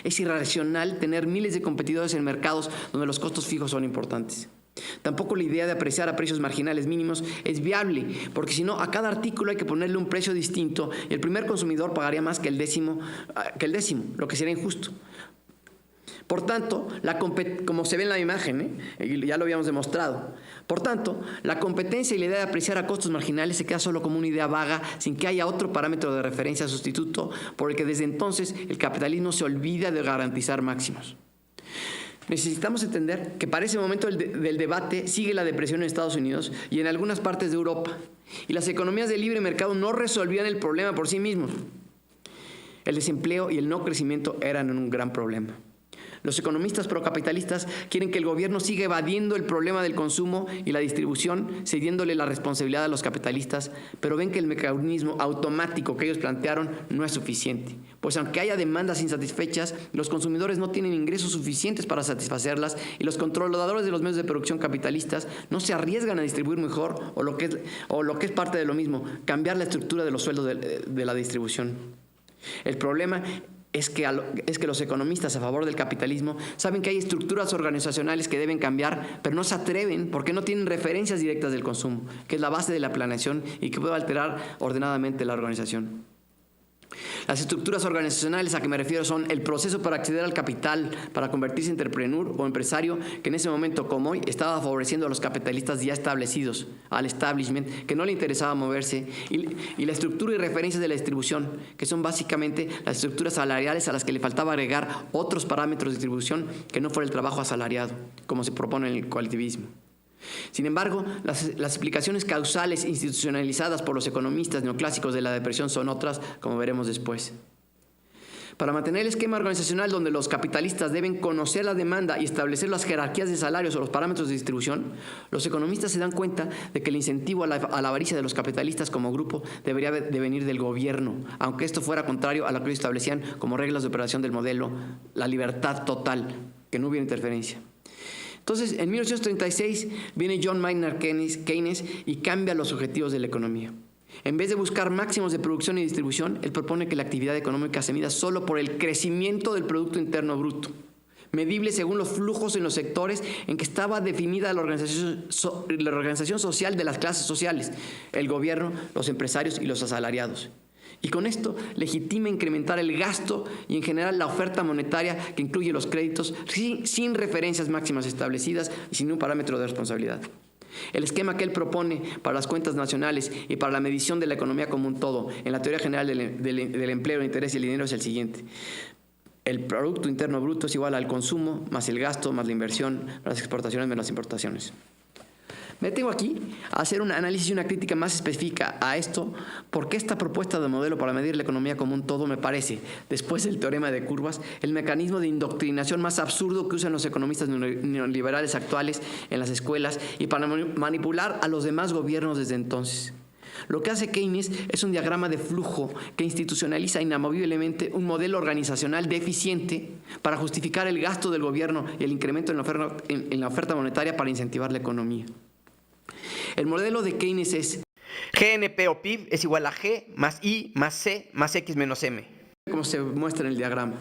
Es irracional tener miles de competidores en mercados donde los costos fijos son importantes. Tampoco la idea de apreciar a precios marginales mínimos es viable, porque si no, a cada artículo hay que ponerle un precio distinto y el primer consumidor pagaría más que el décimo, lo que sería injusto. Por tanto, como se ve en la imagen, ya lo habíamos demostrado, por tanto, la competencia y la idea de apreciar a costos marginales se queda solo como una idea vaga, sin que haya otro parámetro de referencia sustituto, por el que desde entonces el capitalismo se olvida de garantizar máximos. Necesitamos entender que para ese momento del debate sigue la depresión en Estados Unidos y en algunas partes de Europa, y las economías de libre mercado no resolvían el problema por sí mismos. El desempleo y el no crecimiento eran un gran problema. Los economistas procapitalistas quieren que el gobierno siga evadiendo el problema del consumo y la distribución, cediéndole la responsabilidad a los capitalistas, pero ven que el mecanismo automático que ellos plantearon no es suficiente, pues aunque haya demandas insatisfechas, los consumidores no tienen ingresos suficientes para satisfacerlas y los controladores de los medios de producción capitalistas no se arriesgan a distribuir mejor o lo que es parte de lo mismo, cambiar la estructura de los sueldos de la distribución. El problema es que los economistas a favor del capitalismo saben que hay estructuras organizacionales que deben cambiar, pero no se atreven porque no tienen referencias directas del consumo, que es la base de la planeación y que puede alterar ordenadamente la organización. Las estructuras organizacionales a que me refiero son el proceso para acceder al capital, para convertirse en entrepreneur o empresario, que en ese momento, como hoy, estaba favoreciendo a los capitalistas ya establecidos, al establishment, que no le interesaba moverse, y la estructura y referencias de la distribución, que son básicamente las estructuras salariales a las que le faltaba agregar otros parámetros de distribución que no fuera el trabajo asalariado, como se propone en el colectivismo. Sin embargo, las explicaciones causales institucionalizadas por los economistas neoclásicos de la depresión son otras, como veremos después. Para mantener el esquema organizacional donde los capitalistas deben conocer la demanda y establecer las jerarquías de salarios o los parámetros de distribución, los economistas se dan cuenta de que el incentivo a la avaricia de los capitalistas como grupo debería de venir del gobierno, aunque esto fuera contrario a lo que ellos establecían como reglas de operación del modelo, la libertad total, que no hubiera interferencia. Entonces, en 1936 viene John Maynard Keynes y cambia los objetivos de la economía. En vez de buscar máximos de producción y distribución, él propone que la actividad económica se mida solo por el crecimiento del Producto Interno Bruto, medible según los flujos en los sectores en que estaba definida la organización social de las clases sociales, el gobierno, los empresarios y los asalariados. Y con esto legitima incrementar el gasto y en general la oferta monetaria que incluye los créditos sin referencias máximas establecidas y sin un parámetro de responsabilidad. El esquema que él propone para las cuentas nacionales y para la medición de la economía como un todo en la teoría general del empleo, el interés y el dinero es el siguiente. El Producto Interno Bruto es igual al consumo más el gasto más la inversión, las exportaciones menos las importaciones. Me detengo aquí a hacer un análisis y una crítica más específica a esto, porque esta propuesta de modelo para medir la economía como un todo me parece, después del teorema de curvas, el mecanismo de indoctrinación más absurdo que usan los economistas neoliberales actuales en las escuelas y para manipular a los demás gobiernos desde entonces. Lo que hace Keynes es un diagrama de flujo que institucionaliza inamoviblemente un modelo organizacional deficiente para justificar el gasto del gobierno y el incremento en la oferta monetaria para incentivar la economía. El modelo de Keynes es GNP o PIB es igual a G más I más C más X menos M. Como se muestra en el diagrama,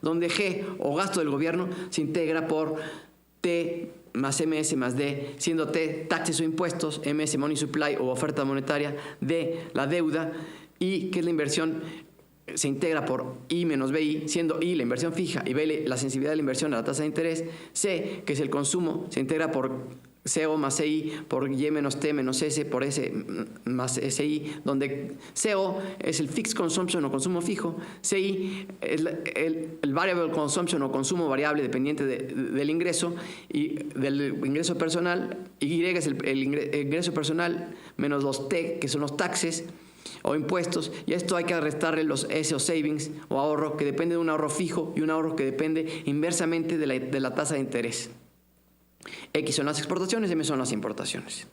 donde G o gasto del gobierno se integra por T más MS más D, siendo T taxes o impuestos, MS money supply o oferta monetaria, D la deuda y que es la inversión se integra por I menos BI, siendo I la inversión fija y B la sensibilidad de la inversión a la tasa de interés, C que es el consumo se integra por CO más CI por Y menos T menos S por S más SI, donde CO es el fixed consumption o consumo fijo, CI es el variable consumption o consumo variable dependiente del ingreso y del ingreso personal, y es el ingreso personal menos los T, que son los taxes o impuestos, y a esto hay que restarle los S o savings o ahorro, que depende de un ahorro fijo y un ahorro que depende inversamente de la tasa de interés. X son las exportaciones, M son las importaciones.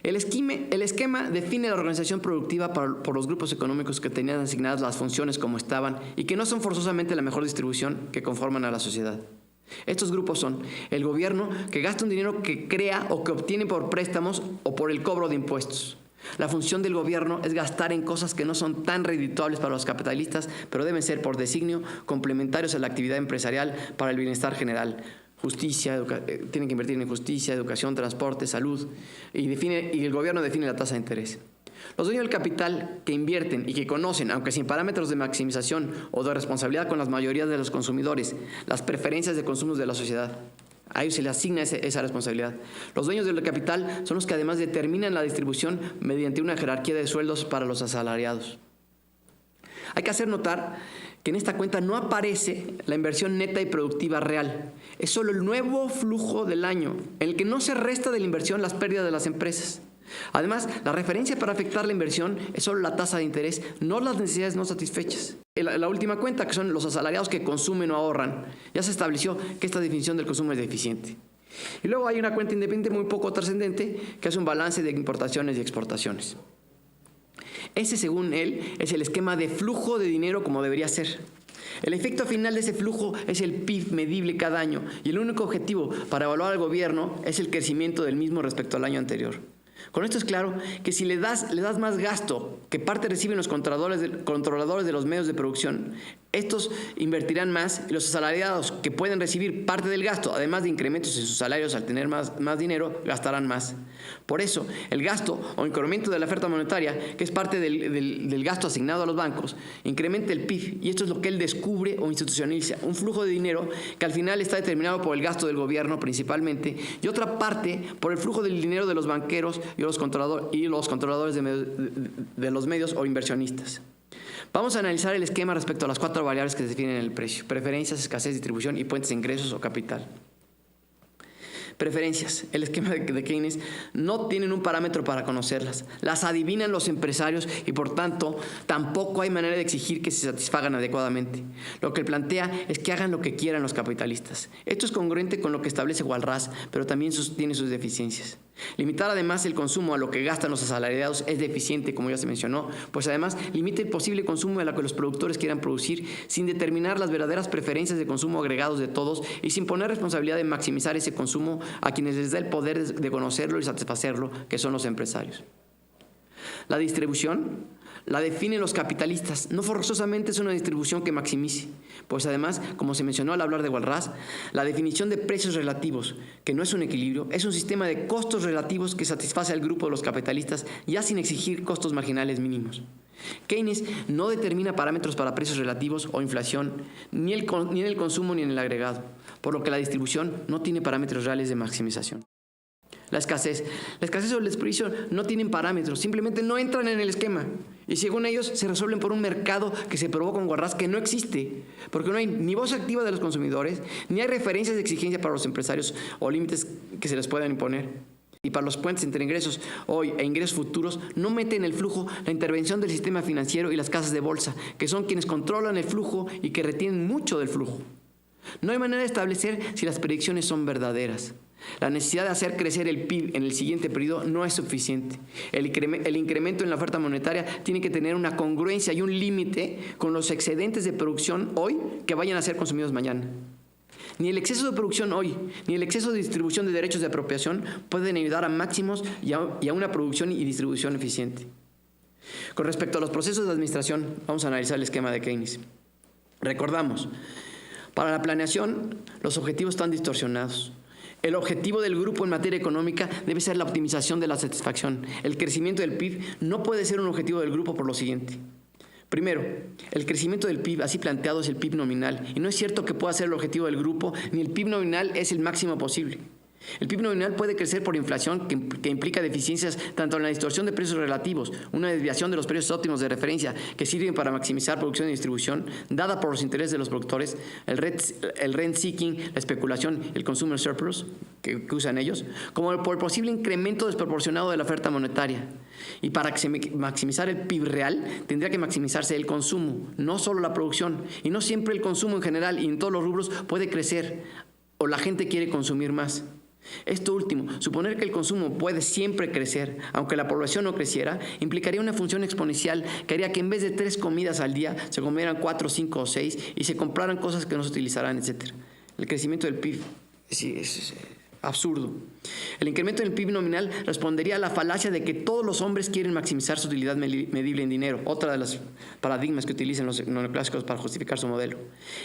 El esquema define la organización productiva por los grupos económicos que tenían asignadas las funciones como estaban y que no son forzosamente la mejor distribución que conforman a la sociedad. Estos grupos son el gobierno, que gasta un dinero que crea o que obtiene por préstamos o por el cobro de impuestos. La función del gobierno es gastar en cosas que no son tan redituables para los capitalistas, pero deben ser por designio complementarios a la actividad empresarial para el bienestar general. Justicia, tienen que invertir en justicia, educación, transporte, salud, y el gobierno define la tasa de interés. Los dueños del capital que invierten y que conocen, aunque sin parámetros de maximización o de responsabilidad con las mayorías de los consumidores, las preferencias de consumo de la sociedad, a ellos se les asigna esa responsabilidad. Los dueños del capital son los que además determinan la distribución mediante una jerarquía de sueldos para los asalariados. Hay que hacer notar que en esta cuenta no aparece la inversión neta y productiva real. Es solo el nuevo flujo del año, en el que no se resta de la inversión las pérdidas de las empresas. Además, la referencia para afectar la inversión es solo la tasa de interés, no las necesidades no satisfechas. La última cuenta, que son los asalariados que consumen o ahorran, ya se estableció que esta definición del consumo es deficiente. Y luego hay una cuenta independiente muy poco trascendente que hace un balance de importaciones y exportaciones. Ese, según él, es el esquema de flujo de dinero como debería ser. El efecto final de ese flujo es el PIB medible cada año y el único objetivo para evaluar al gobierno es el crecimiento del mismo respecto al año anterior. Con esto es claro que si le das más gasto que parte reciben los controladores de los medios de producción, estos invertirán más y los asalariados que pueden recibir parte del gasto, además de incrementos en sus salarios al tener más dinero, gastarán más. Por eso, el gasto o incremento de la oferta monetaria, que es parte del gasto asignado a los bancos, incrementa el PIB y esto es lo que él descubre o institucionaliza, un flujo de dinero que al final está determinado por el gasto del gobierno principalmente y otra parte por el flujo del dinero de los banqueros y los controladores de los medios o inversionistas. Vamos a analizar el esquema respecto a las 4 variables que se definen en el precio: preferencias, escasez, distribución y puentes de ingresos o capital. Preferencias. El esquema de Keynes no tienen un parámetro para conocerlas. Las adivinan los empresarios y por tanto tampoco hay manera de exigir que se satisfagan adecuadamente. Lo que él plantea es que hagan lo que quieran los capitalistas. Esto es congruente con lo que establece Walras, pero también tiene sus deficiencias. Limitar además el consumo a lo que gastan los asalariados es deficiente, como ya se mencionó, pues además limita el posible consumo de lo que los productores quieran producir sin determinar las verdaderas preferencias de consumo agregados de todos y sin poner responsabilidad de maximizar ese consumo a quienes les da el poder de conocerlo y satisfacerlo, que son los empresarios. La distribución la definen los capitalistas. No forzosamente es una distribución que maximice, pues además, como se mencionó al hablar de Walras, la definición de precios relativos, que no es un equilibrio, es un sistema de costos relativos que satisface al grupo de los capitalistas ya sin exigir costos marginales mínimos. Keynes no determina parámetros para precios relativos o inflación, ni en el consumo ni en el agregado, por lo que la distribución no tiene parámetros reales de maximización. La escasez o el desperdicio no tienen parámetros, simplemente no entran en el esquema. Y según ellos, se resuelven por un mercado que se probó con Walras que no existe, porque no hay ni voz activa de los consumidores, ni hay referencias de exigencia para los empresarios o límites que se les puedan imponer. Y para los puentes entre ingresos hoy e ingresos futuros, no mete en el flujo la intervención del sistema financiero y las casas de bolsa, que son quienes controlan el flujo y que retienen mucho del flujo. No hay manera de establecer si las predicciones son verdaderas. La necesidad de hacer crecer el PIB en el siguiente periodo no es suficiente. El incremento en la oferta monetaria tiene que tener una congruencia y un límite con los excedentes de producción hoy que vayan a ser consumidos mañana. Ni el exceso de producción hoy, ni el exceso de distribución de derechos de apropiación pueden ayudar a máximos y a una producción y distribución eficiente. Con respecto a los procesos de administración, vamos a analizar el esquema de Keynes. Recordamos, para la planeación, los objetivos están distorsionados. El objetivo del grupo en materia económica debe ser la optimización de la satisfacción. El crecimiento del PIB no puede ser un objetivo del grupo por lo siguiente. Primero, el crecimiento del PIB, así planteado, es el PIB nominal. Y no es cierto que pueda ser el objetivo del grupo, ni el PIB nominal es el máximo posible. El PIB nominal puede crecer por inflación que implica deficiencias tanto en la distorsión de precios relativos, una desviación de los precios óptimos de referencia que sirven para maximizar producción y distribución, dada por los intereses de los productores, el rent seeking, la especulación, el consumer surplus que usan ellos, como por el posible incremento desproporcionado de la oferta monetaria. Y para maximizar el PIB real, tendría que maximizarse el consumo, no solo la producción. Y no siempre el consumo en general y en todos los rubros puede crecer, o la gente quiere consumir más. Esto último, suponer que el consumo puede siempre crecer, aunque la población no creciera, implicaría una función exponencial que haría que en vez de 3 comidas al día, se comieran 4, 5 o 6 y se compraran cosas que no se utilizarán, etc. El crecimiento del PIB es absurdo. El incremento en el PIB nominal respondería a la falacia de que todos los hombres quieren maximizar su utilidad medible en dinero, otra de los paradigmas que utilizan los neoclásicos para justificar su modelo.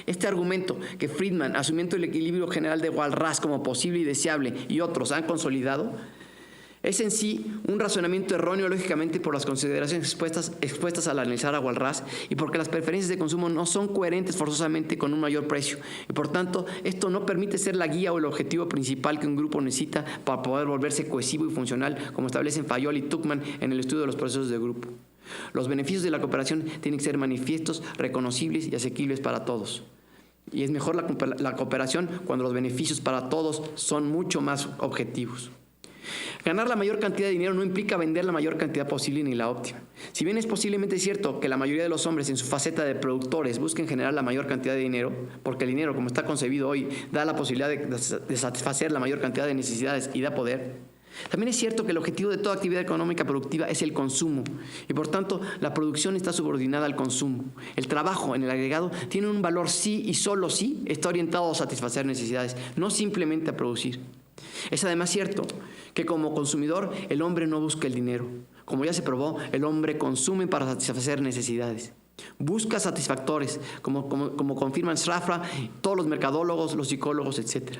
Este argumento que Friedman, asumiendo el equilibrio general de Walras como posible y deseable, y otros han consolidado, es en sí un razonamiento erróneo lógicamente por las consideraciones expuestas al analizar a Walras y porque las preferencias de consumo no son coherentes forzosamente con un mayor precio y por tanto esto no permite ser la guía o el objetivo principal que un grupo necesita para poder volverse cohesivo y funcional, como establecen Fayol y Tuchman en el estudio de los procesos de grupo. Los beneficios de la cooperación tienen que ser manifiestos, reconocibles y asequibles para todos. Y es mejor la cooperación cuando los beneficios para todos son mucho más objetivos. Ganar la mayor cantidad de dinero no implica vender la mayor cantidad posible ni la óptima. Si bien es posiblemente cierto que la mayoría de los hombres en su faceta de productores busquen generar la mayor cantidad de dinero, porque el dinero como está concebido hoy da la posibilidad de satisfacer la mayor cantidad de necesidades y da poder, también es cierto que el objetivo de toda actividad económica productiva es el consumo y por tanto la producción está subordinada al consumo. El trabajo en el agregado tiene un valor sí y solo sí está orientado a satisfacer necesidades, no simplemente a producir. Es además cierto que como consumidor el hombre no busca el dinero. Como ya se probó, el hombre consume para satisfacer necesidades. Busca satisfactores, como confirman Sraffa, todos los mercadólogos, los psicólogos, etc.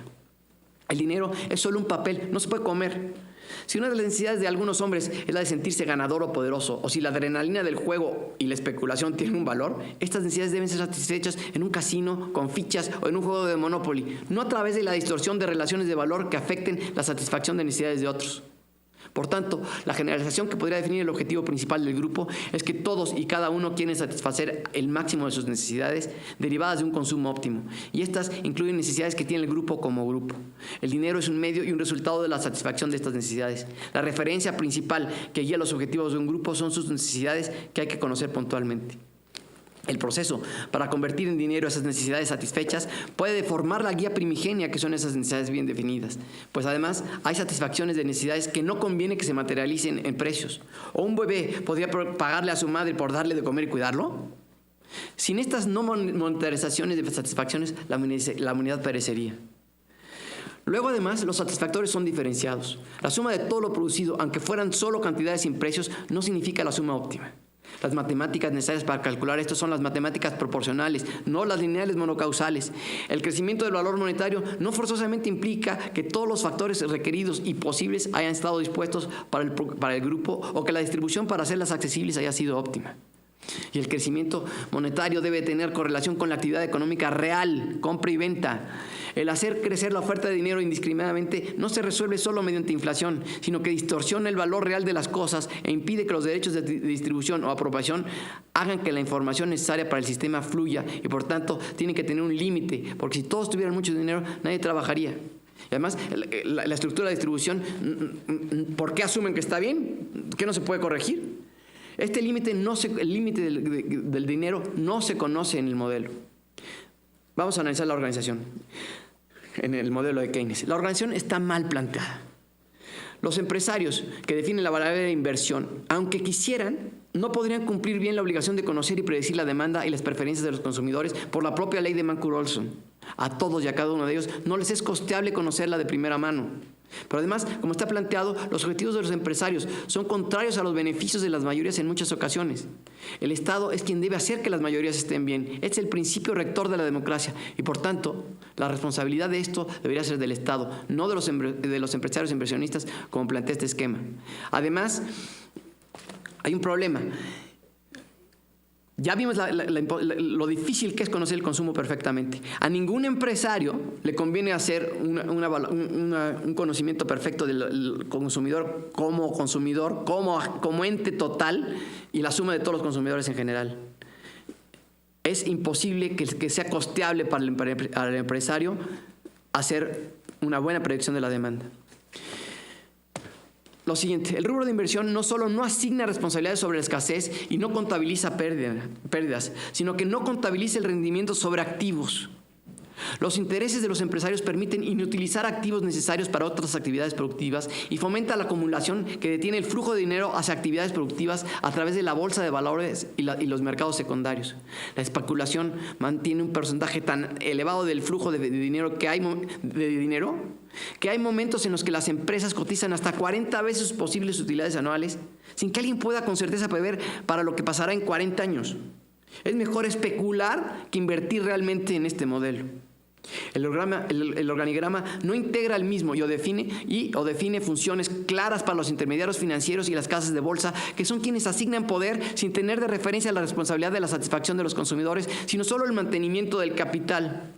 El dinero es solo un papel, no se puede comer. Si una de las necesidades de algunos hombres es la de sentirse ganador o poderoso, o si la adrenalina del juego y la especulación tienen un valor, estas necesidades deben ser satisfechas en un casino, con fichas o en un juego de Monopoly, no a través de la distorsión de relaciones de valor que afecten la satisfacción de necesidades de otros. Por tanto, la generalización que podría definir el objetivo principal del grupo es que todos y cada uno quieren satisfacer el máximo de sus necesidades derivadas de un consumo óptimo, y estas incluyen necesidades que tiene el grupo como grupo. El dinero es un medio y un resultado de la satisfacción de estas necesidades. La referencia principal que guía los objetivos de un grupo son sus necesidades que hay que conocer puntualmente. El proceso para convertir en dinero esas necesidades satisfechas puede deformar la guía primigenia que son esas necesidades bien definidas, pues además hay satisfacciones de necesidades que no conviene que se materialicen en precios. ¿O un bebé podría pagarle a su madre por darle de comer y cuidarlo? Sin estas no monetarizaciones de satisfacciones, la humanidad perecería. Luego, además, los satisfactores son diferenciados. La suma de todo lo producido, aunque fueran solo cantidades sin precios, no significa la suma óptima. Las matemáticas necesarias para calcular esto son las matemáticas proporcionales, no las lineales monocausales. El crecimiento del valor monetario no forzosamente implica que todos los factores requeridos y posibles hayan estado dispuestos para el grupo o que la distribución para hacerlas accesibles haya sido óptima. Y el crecimiento monetario debe tener correlación con la actividad económica real, compra y venta. El hacer crecer la oferta de dinero indiscriminadamente no se resuelve solo mediante inflación, sino que distorsiona el valor real de las cosas e impide que los derechos de distribución o apropiación hagan que la información necesaria para el sistema fluya y por tanto tienen que tener un límite, porque si todos tuvieran mucho dinero nadie trabajaría. Y además, la estructura de distribución, ¿por qué asumen que está bien? ¿Que no se puede corregir? Este límite, el límite del dinero no se conoce en el modelo. Vamos a analizar la organización en el modelo de Keynes. La organización está mal planteada. Los empresarios que definen la variable de inversión, aunque quisieran, no podrían cumplir bien la obligación de conocer y predecir la demanda y las preferencias de los consumidores por la propia ley de Mancur-Olson. A todos y a cada uno de ellos no les es costeable conocerla de primera mano. Pero además, como está planteado, los objetivos de los empresarios son contrarios a los beneficios de las mayorías en muchas ocasiones. El Estado es quien debe hacer que las mayorías estén bien. Este es el principio rector de la democracia y, por tanto, la responsabilidad de esto debería ser del Estado, no de los empresarios inversionistas, como plantea este esquema. Además, hay un problema. Ya vimos lo difícil que es conocer el consumo perfectamente. A ningún empresario le conviene hacer un conocimiento perfecto del consumidor, como ente total y la suma de todos los consumidores en general. Es imposible que sea costeable para el empresario hacer una buena predicción de la demanda. Lo siguiente, el rubro de inversión no solo no asigna responsabilidades sobre la escasez y no contabiliza pérdidas, sino que no contabiliza el rendimiento sobre activos. Los intereses de los empresarios permiten inutilizar activos necesarios para otras actividades productivas y fomenta la acumulación que detiene el flujo de dinero hacia actividades productivas a través de la bolsa de valores y los mercados secundarios. La especulación mantiene un porcentaje tan elevado del flujo de dinero que hay momentos en los que las empresas cotizan hasta 40 veces sus posibles utilidades anuales sin que alguien pueda con certeza prever para lo que pasará en 40 años. Es mejor especular que invertir realmente en este modelo. El organigrama no integra el mismo o define funciones claras para los intermediarios financieros y las casas de bolsa, que son quienes asignan poder sin tener de referencia la responsabilidad de la satisfacción de los consumidores, sino solo el mantenimiento del capital.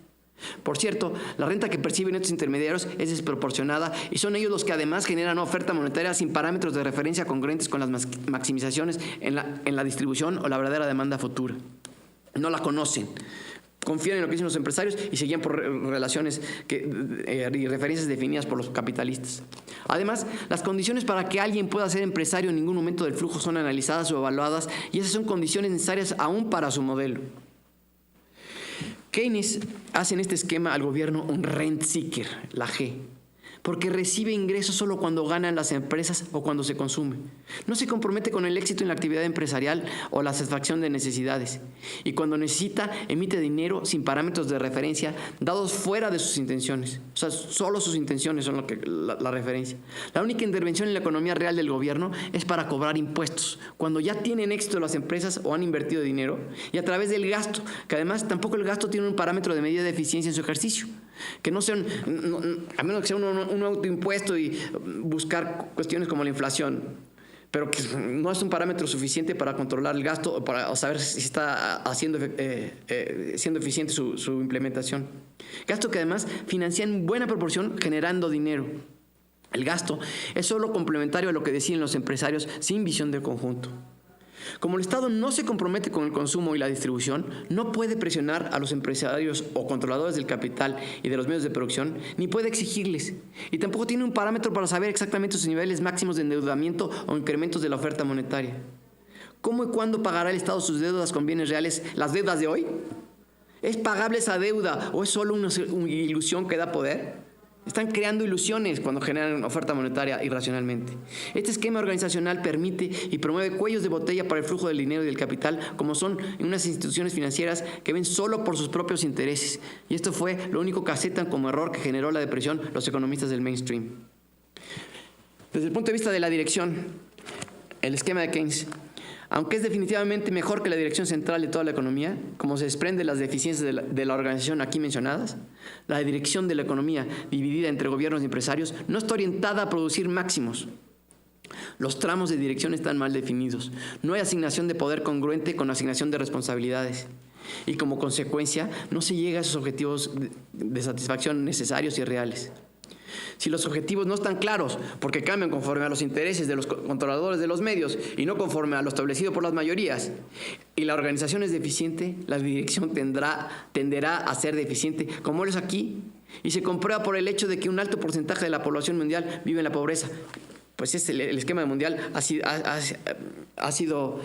Por cierto, la renta que perciben estos intermediarios es desproporcionada y son ellos los que además generan una oferta monetaria sin parámetros de referencia congruentes con las maximizaciones en la distribución o la verdadera demanda futura. No la conocen. Confían en lo que dicen los empresarios y se guían por relaciones y referencias definidas por los capitalistas. Además, las condiciones para que alguien pueda ser empresario en ningún momento del flujo son analizadas o evaluadas y esas son condiciones necesarias aún para su modelo. Keynes hace en este esquema al gobierno un rent seeker, la G, porque recibe ingresos solo cuando ganan las empresas o cuando se consume. No se compromete con el éxito en la actividad empresarial o la satisfacción de necesidades. Y cuando necesita, emite dinero sin parámetros de referencia dados fuera de sus intenciones. O sea, solo sus intenciones son la referencia. La única intervención en la economía real del gobierno es para cobrar impuestos, cuando ya tienen éxito las empresas o han invertido dinero, y a través del gasto, que además tampoco el gasto tiene un parámetro de medida de eficiencia en su ejercicio. Que no sea a menos que sea un autoimpuesto y buscar cuestiones como la inflación, pero que no es un parámetro suficiente para controlar el gasto o para saber si está siendo eficiente su implementación. Gasto que además financia en buena proporción generando dinero. El gasto es solo complementario a lo que deciden los empresarios sin visión de conjunto. Como el Estado no se compromete con el consumo y la distribución, no puede presionar a los empresarios o controladores del capital y de los medios de producción, ni puede exigirles. Y tampoco tiene un parámetro para saber exactamente sus niveles máximos de endeudamiento o incrementos de la oferta monetaria. ¿Cómo y cuándo pagará el Estado sus deudas con bienes reales, las deudas de hoy? ¿Es pagable esa deuda o es solo una ilusión que da poder? Están creando ilusiones cuando generan oferta monetaria irracionalmente. Este esquema organizacional permite y promueve cuellos de botella para el flujo del dinero y del capital, como son unas instituciones financieras que ven solo por sus propios intereses. Y esto fue lo único que aceptan como error que generó la depresión los economistas del mainstream. Desde el punto de vista de la dirección, el esquema de Keynes, aunque es definitivamente mejor que la dirección central de toda la economía, como se desprende de las deficiencias de la organización aquí mencionadas, la dirección de la economía dividida entre gobiernos y empresarios no está orientada a producir máximos. Los tramos de dirección están mal definidos. No hay asignación de poder congruente con asignación de responsabilidades. Y como consecuencia, no se llega a esos objetivos de satisfacción necesarios y reales. Si los objetivos no están claros, porque cambian conforme a los intereses de los controladores de los medios y no conforme a lo establecido por las mayorías, y la organización es deficiente, la dirección tenderá a ser deficiente, como es aquí, y se comprueba por el hecho de que un alto porcentaje de la población mundial vive en la pobreza. Pues el esquema mundial ha sido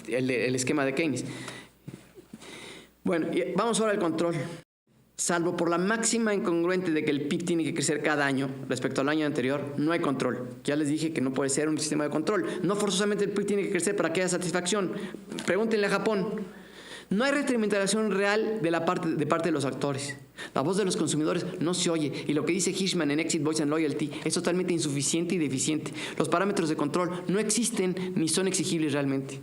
el esquema de Keynes. Bueno, vamos ahora al control. Salvo por la máxima incongruente de que el PIB tiene que crecer cada año respecto al año anterior, no hay control. Ya les dije que no puede ser un sistema de control. No forzosamente el PIB tiene que crecer para que haya satisfacción. Pregúntenle a Japón. No hay retroalimentación real de parte de los actores. La voz de los consumidores no se oye, y lo que dice Hirschman en Exit, Voice and Loyalty es totalmente insuficiente y deficiente. Los parámetros de control no existen ni son exigibles realmente.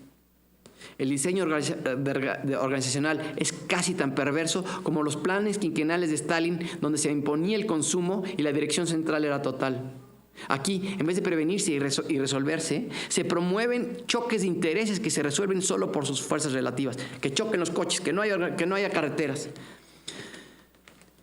El diseño organizacional es casi tan perverso como los planes quinquenales de Stalin, donde se imponía el consumo y la dirección central era total. Aquí, en vez de prevenirse y resolverse, se promueven choques de intereses que se resuelven solo por sus fuerzas relativas. Que choquen los coches, que no haya carreteras.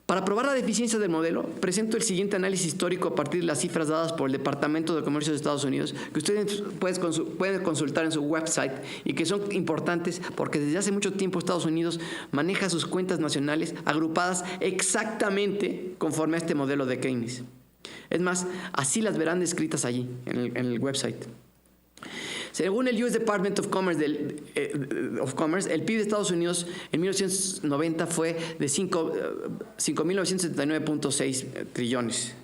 Para probar la deficiencia del modelo, presento el siguiente análisis histórico a partir de las cifras dadas por el Departamento de Comercio de Estados Unidos, que ustedes pueden consultar en su website y que son importantes porque desde hace mucho tiempo Estados Unidos maneja sus cuentas nacionales agrupadas exactamente conforme a este modelo de Keynes. Es más, así las verán descritas allí, en el website. Según el US Department of Commerce, el PIB de Estados Unidos en 1990 fue de 5.979.6 trillones.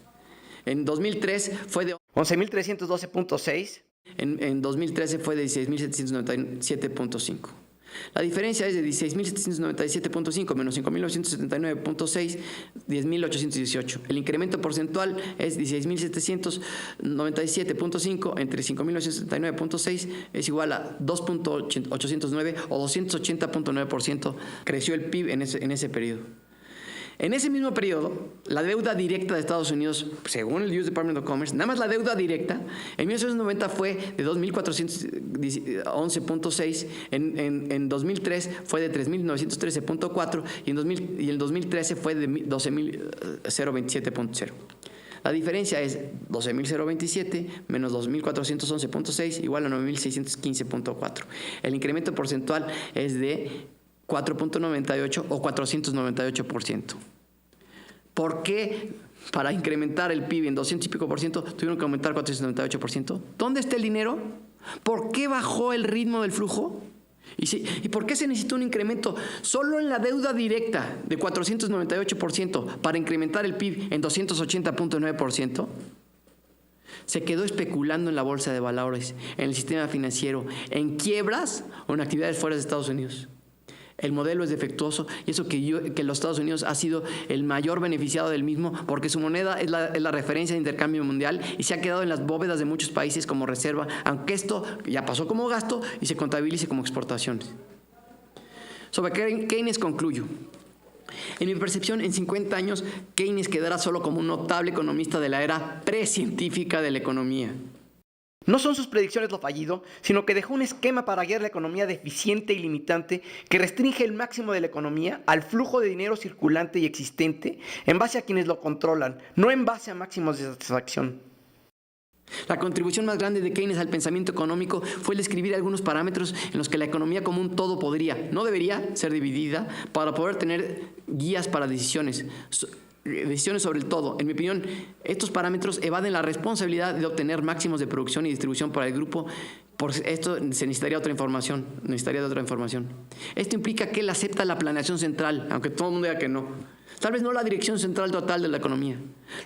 En 2003 fue de 11.312.6. En 2013 fue de 16.797.5. La diferencia es de 16.797.5 menos 5.979.6, 10.818. El incremento porcentual es 16.797.5 entre 5.979.6 es igual a 2.809 o 280.9%. Creció el PIB en ese periodo. En ese mismo periodo, la deuda directa de Estados Unidos, según el US Department of Commerce, nada más la deuda directa, en 1990 fue de 2.411.6, en 2003 fue de 3.913.4 y en 2013 fue de 12.027.0. La diferencia es 12.027 menos 2.411.6 igual a 9.615.4. El incremento porcentual es de 4.98 o 498%. ¿Por qué para incrementar el PIB en 200 y pico por ciento tuvieron que aumentar 498%? ¿Dónde está el dinero? ¿Por qué bajó el ritmo del flujo? ¿Y por qué se necesitó un incremento solo en la deuda directa de 498% para incrementar el PIB en 280.9%? Se quedó especulando en la bolsa de valores, en el sistema financiero, en quiebras o en actividades fuera de Estados Unidos. El modelo es defectuoso y eso que los Estados Unidos ha sido el mayor beneficiado del mismo porque su moneda es la referencia de intercambio mundial y se ha quedado en las bóvedas de muchos países como reserva, aunque esto ya pasó como gasto y se contabilice como exportaciones. Sobre Keynes concluyo. En mi percepción, en 50 años, Keynes quedará solo como un notable economista de la era precientífica de la economía. No son sus predicciones lo fallido, sino que dejó un esquema para guiar la economía deficiente y limitante que restringe el máximo de la economía al flujo de dinero circulante y existente en base a quienes lo controlan, no en base a máximos de satisfacción. La contribución más grande de Keynes al pensamiento económico fue el describir algunos parámetros en los que la economía como un todo podría, no debería, ser dividida para poder tener guías para decisiones. decisiones sobre el todo. En mi opinión, estos parámetros evaden la responsabilidad de obtener máximos de producción y distribución para el grupo. Por esto se necesitaría de otra información. Esto implica que él acepta la planeación central, aunque todo el mundo diga que no. Tal vez no la dirección central total de la economía.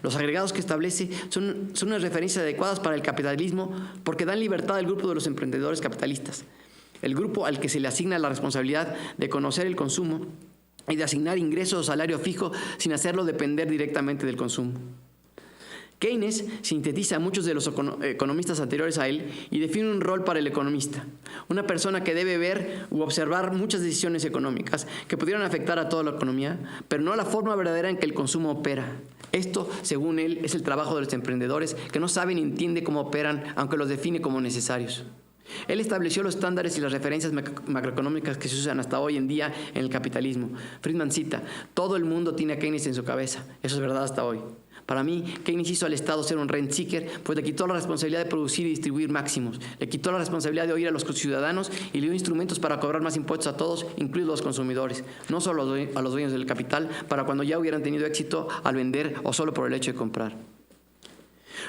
Los agregados que establece son unas referencias adecuadas para el capitalismo porque dan libertad al grupo de los emprendedores capitalistas, el grupo al que se le asigna la responsabilidad de conocer el consumo y de asignar ingresos o salario fijo sin hacerlo depender directamente del consumo. Keynes sintetiza a muchos de los economistas anteriores a él y define un rol para el economista, una persona que debe ver u observar muchas decisiones económicas que pudieran afectar a toda la economía, pero no la forma verdadera en que el consumo opera. Esto, según él, es el trabajo de los emprendedores que no saben ni entienden cómo operan, aunque los define como necesarios. Él estableció los estándares y las referencias macroeconómicas que se usan hasta hoy en día en el capitalismo. Friedman cita: todo el mundo tiene a Keynes en su cabeza. Eso es verdad hasta hoy. Para mí, Keynes hizo al Estado ser un rent seeker, pues le quitó la responsabilidad de producir y distribuir máximos, le quitó la responsabilidad de oír a los ciudadanos y le dio instrumentos para cobrar más impuestos a todos, incluidos los consumidores, no solo a los dueños del capital, para cuando ya hubieran tenido éxito al vender o solo por el hecho de comprar.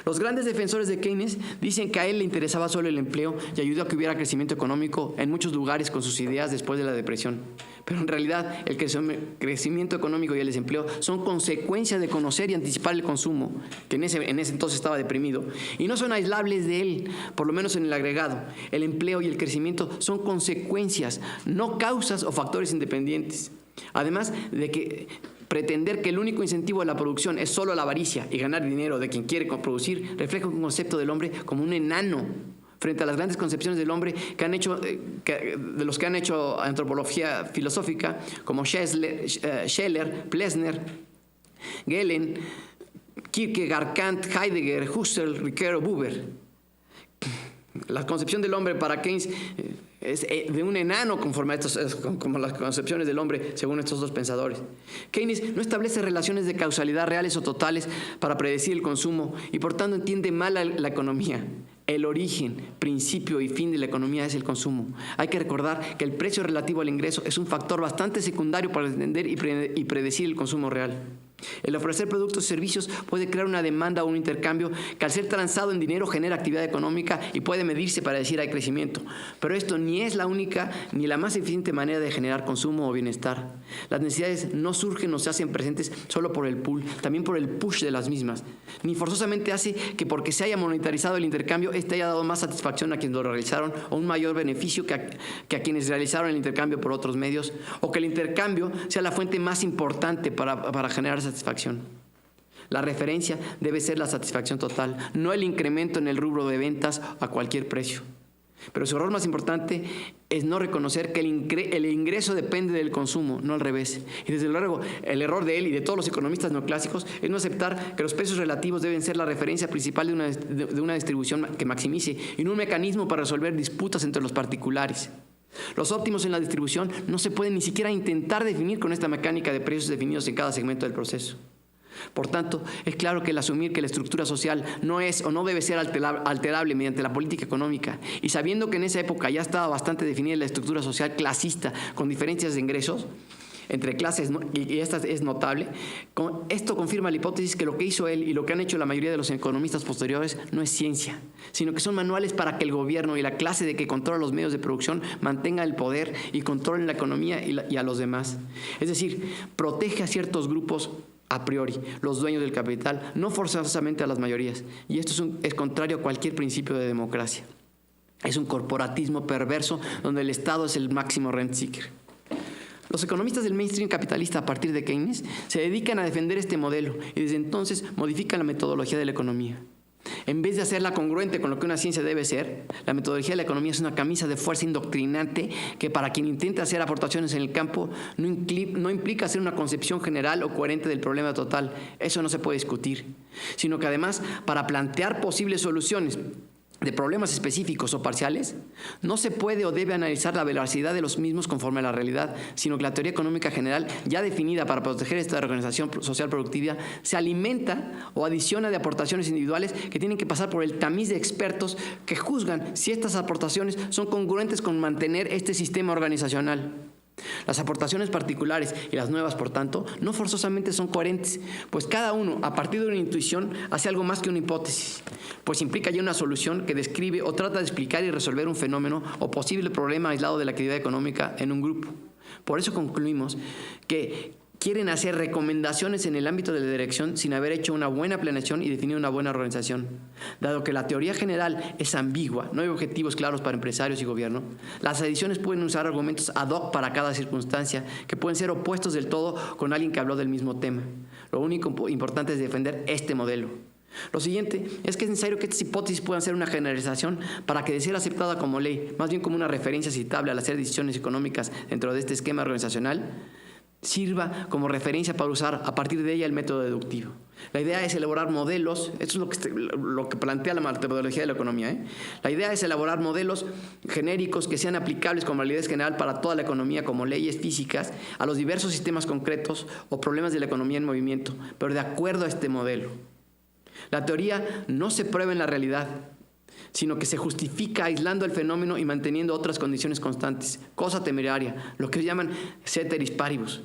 Los grandes defensores de Keynes dicen que a él le interesaba solo el empleo y ayudó a que hubiera crecimiento económico en muchos lugares con sus ideas después de la depresión. Pero en realidad el crecimiento económico y el desempleo son consecuencias de conocer y anticipar el consumo, que en ese entonces estaba deprimido, y no son aislables de él, por lo menos en el agregado. El empleo y el crecimiento son consecuencias, no causas o factores independientes. Además de que pretender que el único incentivo a la producción es solo la avaricia y ganar dinero de quien quiere producir refleja un concepto del hombre como un enano frente a las grandes concepciones del hombre de los que han hecho antropología filosófica, como Scheler, Plessner, Gehlen, Kierkegaard, Kant, Heidegger, Husserl, Ricoeur, Buber. La concepción del hombre para Keynes es de un enano conforme a como las concepciones del hombre según estos dos pensadores. Keynes no establece relaciones de causalidad reales o totales para predecir el consumo y por tanto entiende mal la economía. El origen, principio y fin de la economía es el consumo. Hay que recordar que el precio relativo al ingreso es un factor bastante secundario para entender y predecir el consumo real. El ofrecer productos y servicios puede crear una demanda o un intercambio que al ser transado en dinero genera actividad económica y puede medirse para decir hay crecimiento. Pero esto ni es la única ni la más eficiente manera de generar consumo o bienestar. Las necesidades no surgen o se hacen presentes solo por el pull, también por el push de las mismas. Ni forzosamente hace que porque se haya monetarizado el intercambio este haya dado más satisfacción a quienes lo realizaron o un mayor beneficio que a quienes realizaron el intercambio por otros medios, o que el intercambio sea la fuente más importante para generar satisfacción. La referencia debe ser la satisfacción total, no el incremento en el rubro de ventas a cualquier precio. Pero su error más importante es no reconocer que el ingreso depende del consumo, no al revés. Y desde luego, el error de él y de todos los economistas neoclásicos es no aceptar que los precios relativos deben ser la referencia principal de una distribución que maximice y no un mecanismo para resolver disputas entre los particulares. Los óptimos en la distribución no se pueden ni siquiera intentar definir con esta mecánica de precios definidos en cada segmento del proceso. Por tanto, es claro que el asumir que la estructura social no es o no debe ser alterable mediante la política económica, y sabiendo que en esa época ya estaba bastante definida la estructura social clasista con diferencias de ingresos entre clases, y esta es notable, esto confirma la hipótesis que lo que hizo él y lo que han hecho la mayoría de los economistas posteriores no es ciencia, sino que son manuales para que el gobierno y la clase de que controla los medios de producción mantenga el poder y controlen la economía y a los demás. Es decir, protege a ciertos grupos a priori, los dueños del capital, no forzosamente a las mayorías. Y esto es contrario a cualquier principio de democracia. Es un corporatismo perverso donde el Estado es el máximo rent seeker. Los economistas del mainstream capitalista a partir de Keynes se dedican a defender este modelo y desde entonces modifican la metodología de la economía. En vez de hacerla congruente con lo que una ciencia debe ser, la metodología de la economía es una camisa de fuerza indoctrinante que para quien intenta hacer aportaciones en el campo no implica hacer una concepción general o coherente del problema total. Eso no se puede discutir. Sino que además, para plantear posibles soluciones de problemas específicos o parciales, no se puede o debe analizar la veracidad de los mismos conforme a la realidad, sino que la teoría económica general, ya definida para proteger esta organización social productiva, se alimenta o adiciona de aportaciones individuales que tienen que pasar por el tamiz de expertos que juzgan si estas aportaciones son congruentes con mantener este sistema organizacional. Las aportaciones particulares y las nuevas, por tanto, no forzosamente son coherentes, pues cada uno, a partir de una intuición, hace algo más que una hipótesis, pues implica ya una solución que describe o trata de explicar y resolver un fenómeno o posible problema aislado de la actividad económica en un grupo. Por eso concluimos que quieren hacer recomendaciones en el ámbito de la dirección sin haber hecho una buena planeación y definido una buena organización. Dado que la teoría general es ambigua, no hay objetivos claros para empresarios y gobierno, las ediciones pueden usar argumentos ad hoc para cada circunstancia que pueden ser opuestos del todo con alguien que habló del mismo tema. Lo único importante es defender este modelo. Lo siguiente es que es necesario que estas hipótesis puedan ser una generalización para que de ser aceptada como ley, más bien como una referencia citable al hacer decisiones económicas dentro de este esquema organizacional, sirva como referencia para usar a partir de ella el método deductivo. La idea es elaborar modelos, esto es lo que plantea la metodología de la economía. La idea es elaborar modelos genéricos que sean aplicables con validez general para toda la economía como leyes físicas a los diversos sistemas concretos o problemas de la economía en movimiento, pero de acuerdo a este modelo. La teoría no se prueba en la realidad, sino que se justifica aislando el fenómeno y manteniendo otras condiciones constantes, cosa temeraria, lo que llaman ceteris paribus.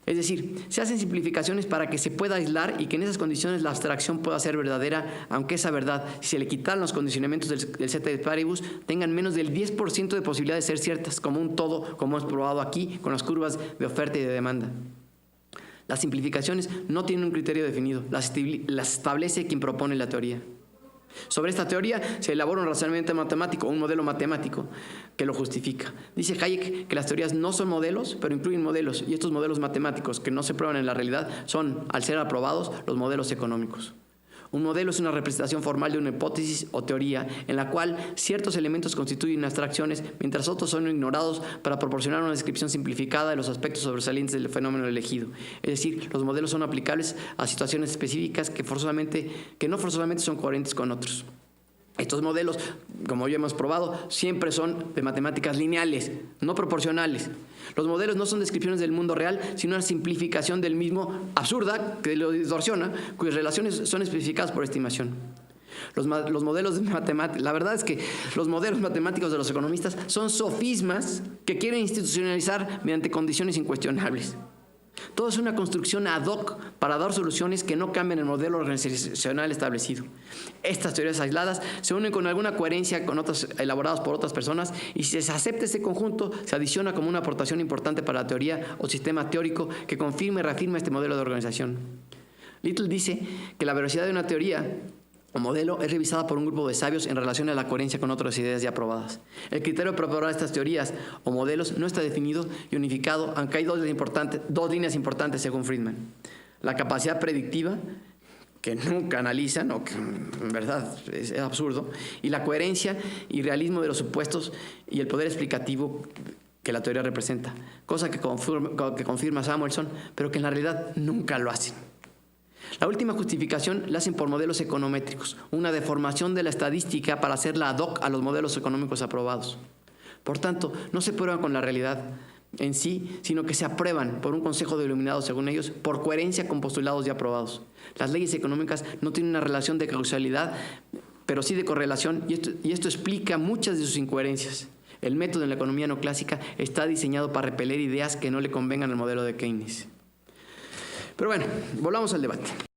Es decir, se hacen simplificaciones para que se pueda aislar y que en esas condiciones la abstracción pueda ser verdadera, aunque esa verdad, si se le quitan los condicionamientos del ceteris paribus, tengan menos del 10% de posibilidad de ser ciertas como un todo, como hemos probado aquí con las curvas de oferta y de demanda. Las simplificaciones no tienen un criterio definido, las establece quien propone la teoría. Sobre esta teoría se elabora un razonamiento matemático, un modelo matemático que lo justifica. Dice Hayek que las teorías no son modelos, pero incluyen modelos, y estos modelos matemáticos que no se prueban en la realidad son, al ser aprobados, los modelos económicos. Un modelo es una representación formal de una hipótesis o teoría en la cual ciertos elementos constituyen abstracciones, mientras otros son ignorados para proporcionar una descripción simplificada de los aspectos sobresalientes del fenómeno elegido. Es decir, los modelos son aplicables a situaciones específicas que no forzosamente son coherentes con otros. Estos modelos, como ya hemos probado, siempre son de matemáticas lineales, no proporcionales. Los modelos no son descripciones del mundo real, sino una simplificación del mismo absurda, que lo distorsiona, cuyas relaciones son especificadas por estimación. Los modelos matemáticos, la verdad es que los modelos matemáticos de los economistas son sofismas que quieren institucionalizar mediante condiciones incuestionables. Todo es una construcción ad hoc para dar soluciones que no cambian el modelo organizacional establecido. Estas teorías aisladas se unen con alguna coherencia con otras elaboradas por otras personas y si se acepta este conjunto, se adiciona como una aportación importante para la teoría o sistema teórico que confirma y reafirma este modelo de organización. Little dice que la veracidad de una teoría o modelo es revisada por un grupo de sabios en relación a la coherencia con otras ideas ya aprobadas. El criterio para aprobar estas teorías o modelos no está definido y unificado, aunque hay dos líneas importantes según Friedman. La capacidad predictiva, que nunca analizan, o que en verdad es absurdo, y la coherencia y realismo de los supuestos y el poder explicativo que la teoría representa, cosa que confirma Samuelson, pero que en la realidad nunca lo hacen. La última justificación la hacen por modelos econométricos, una deformación de la estadística para hacerla ad hoc a los modelos económicos aprobados. Por tanto, no se prueban con la realidad en sí, sino que se aprueban por un consejo de iluminados, según ellos, por coherencia con postulados ya aprobados. Las leyes económicas no tienen una relación de causalidad, pero sí de correlación, y esto explica muchas de sus incoherencias. El método en la economía no clásica está diseñado para repeler ideas que no le convengan al modelo de Keynes. Pero bueno, volvamos al debate.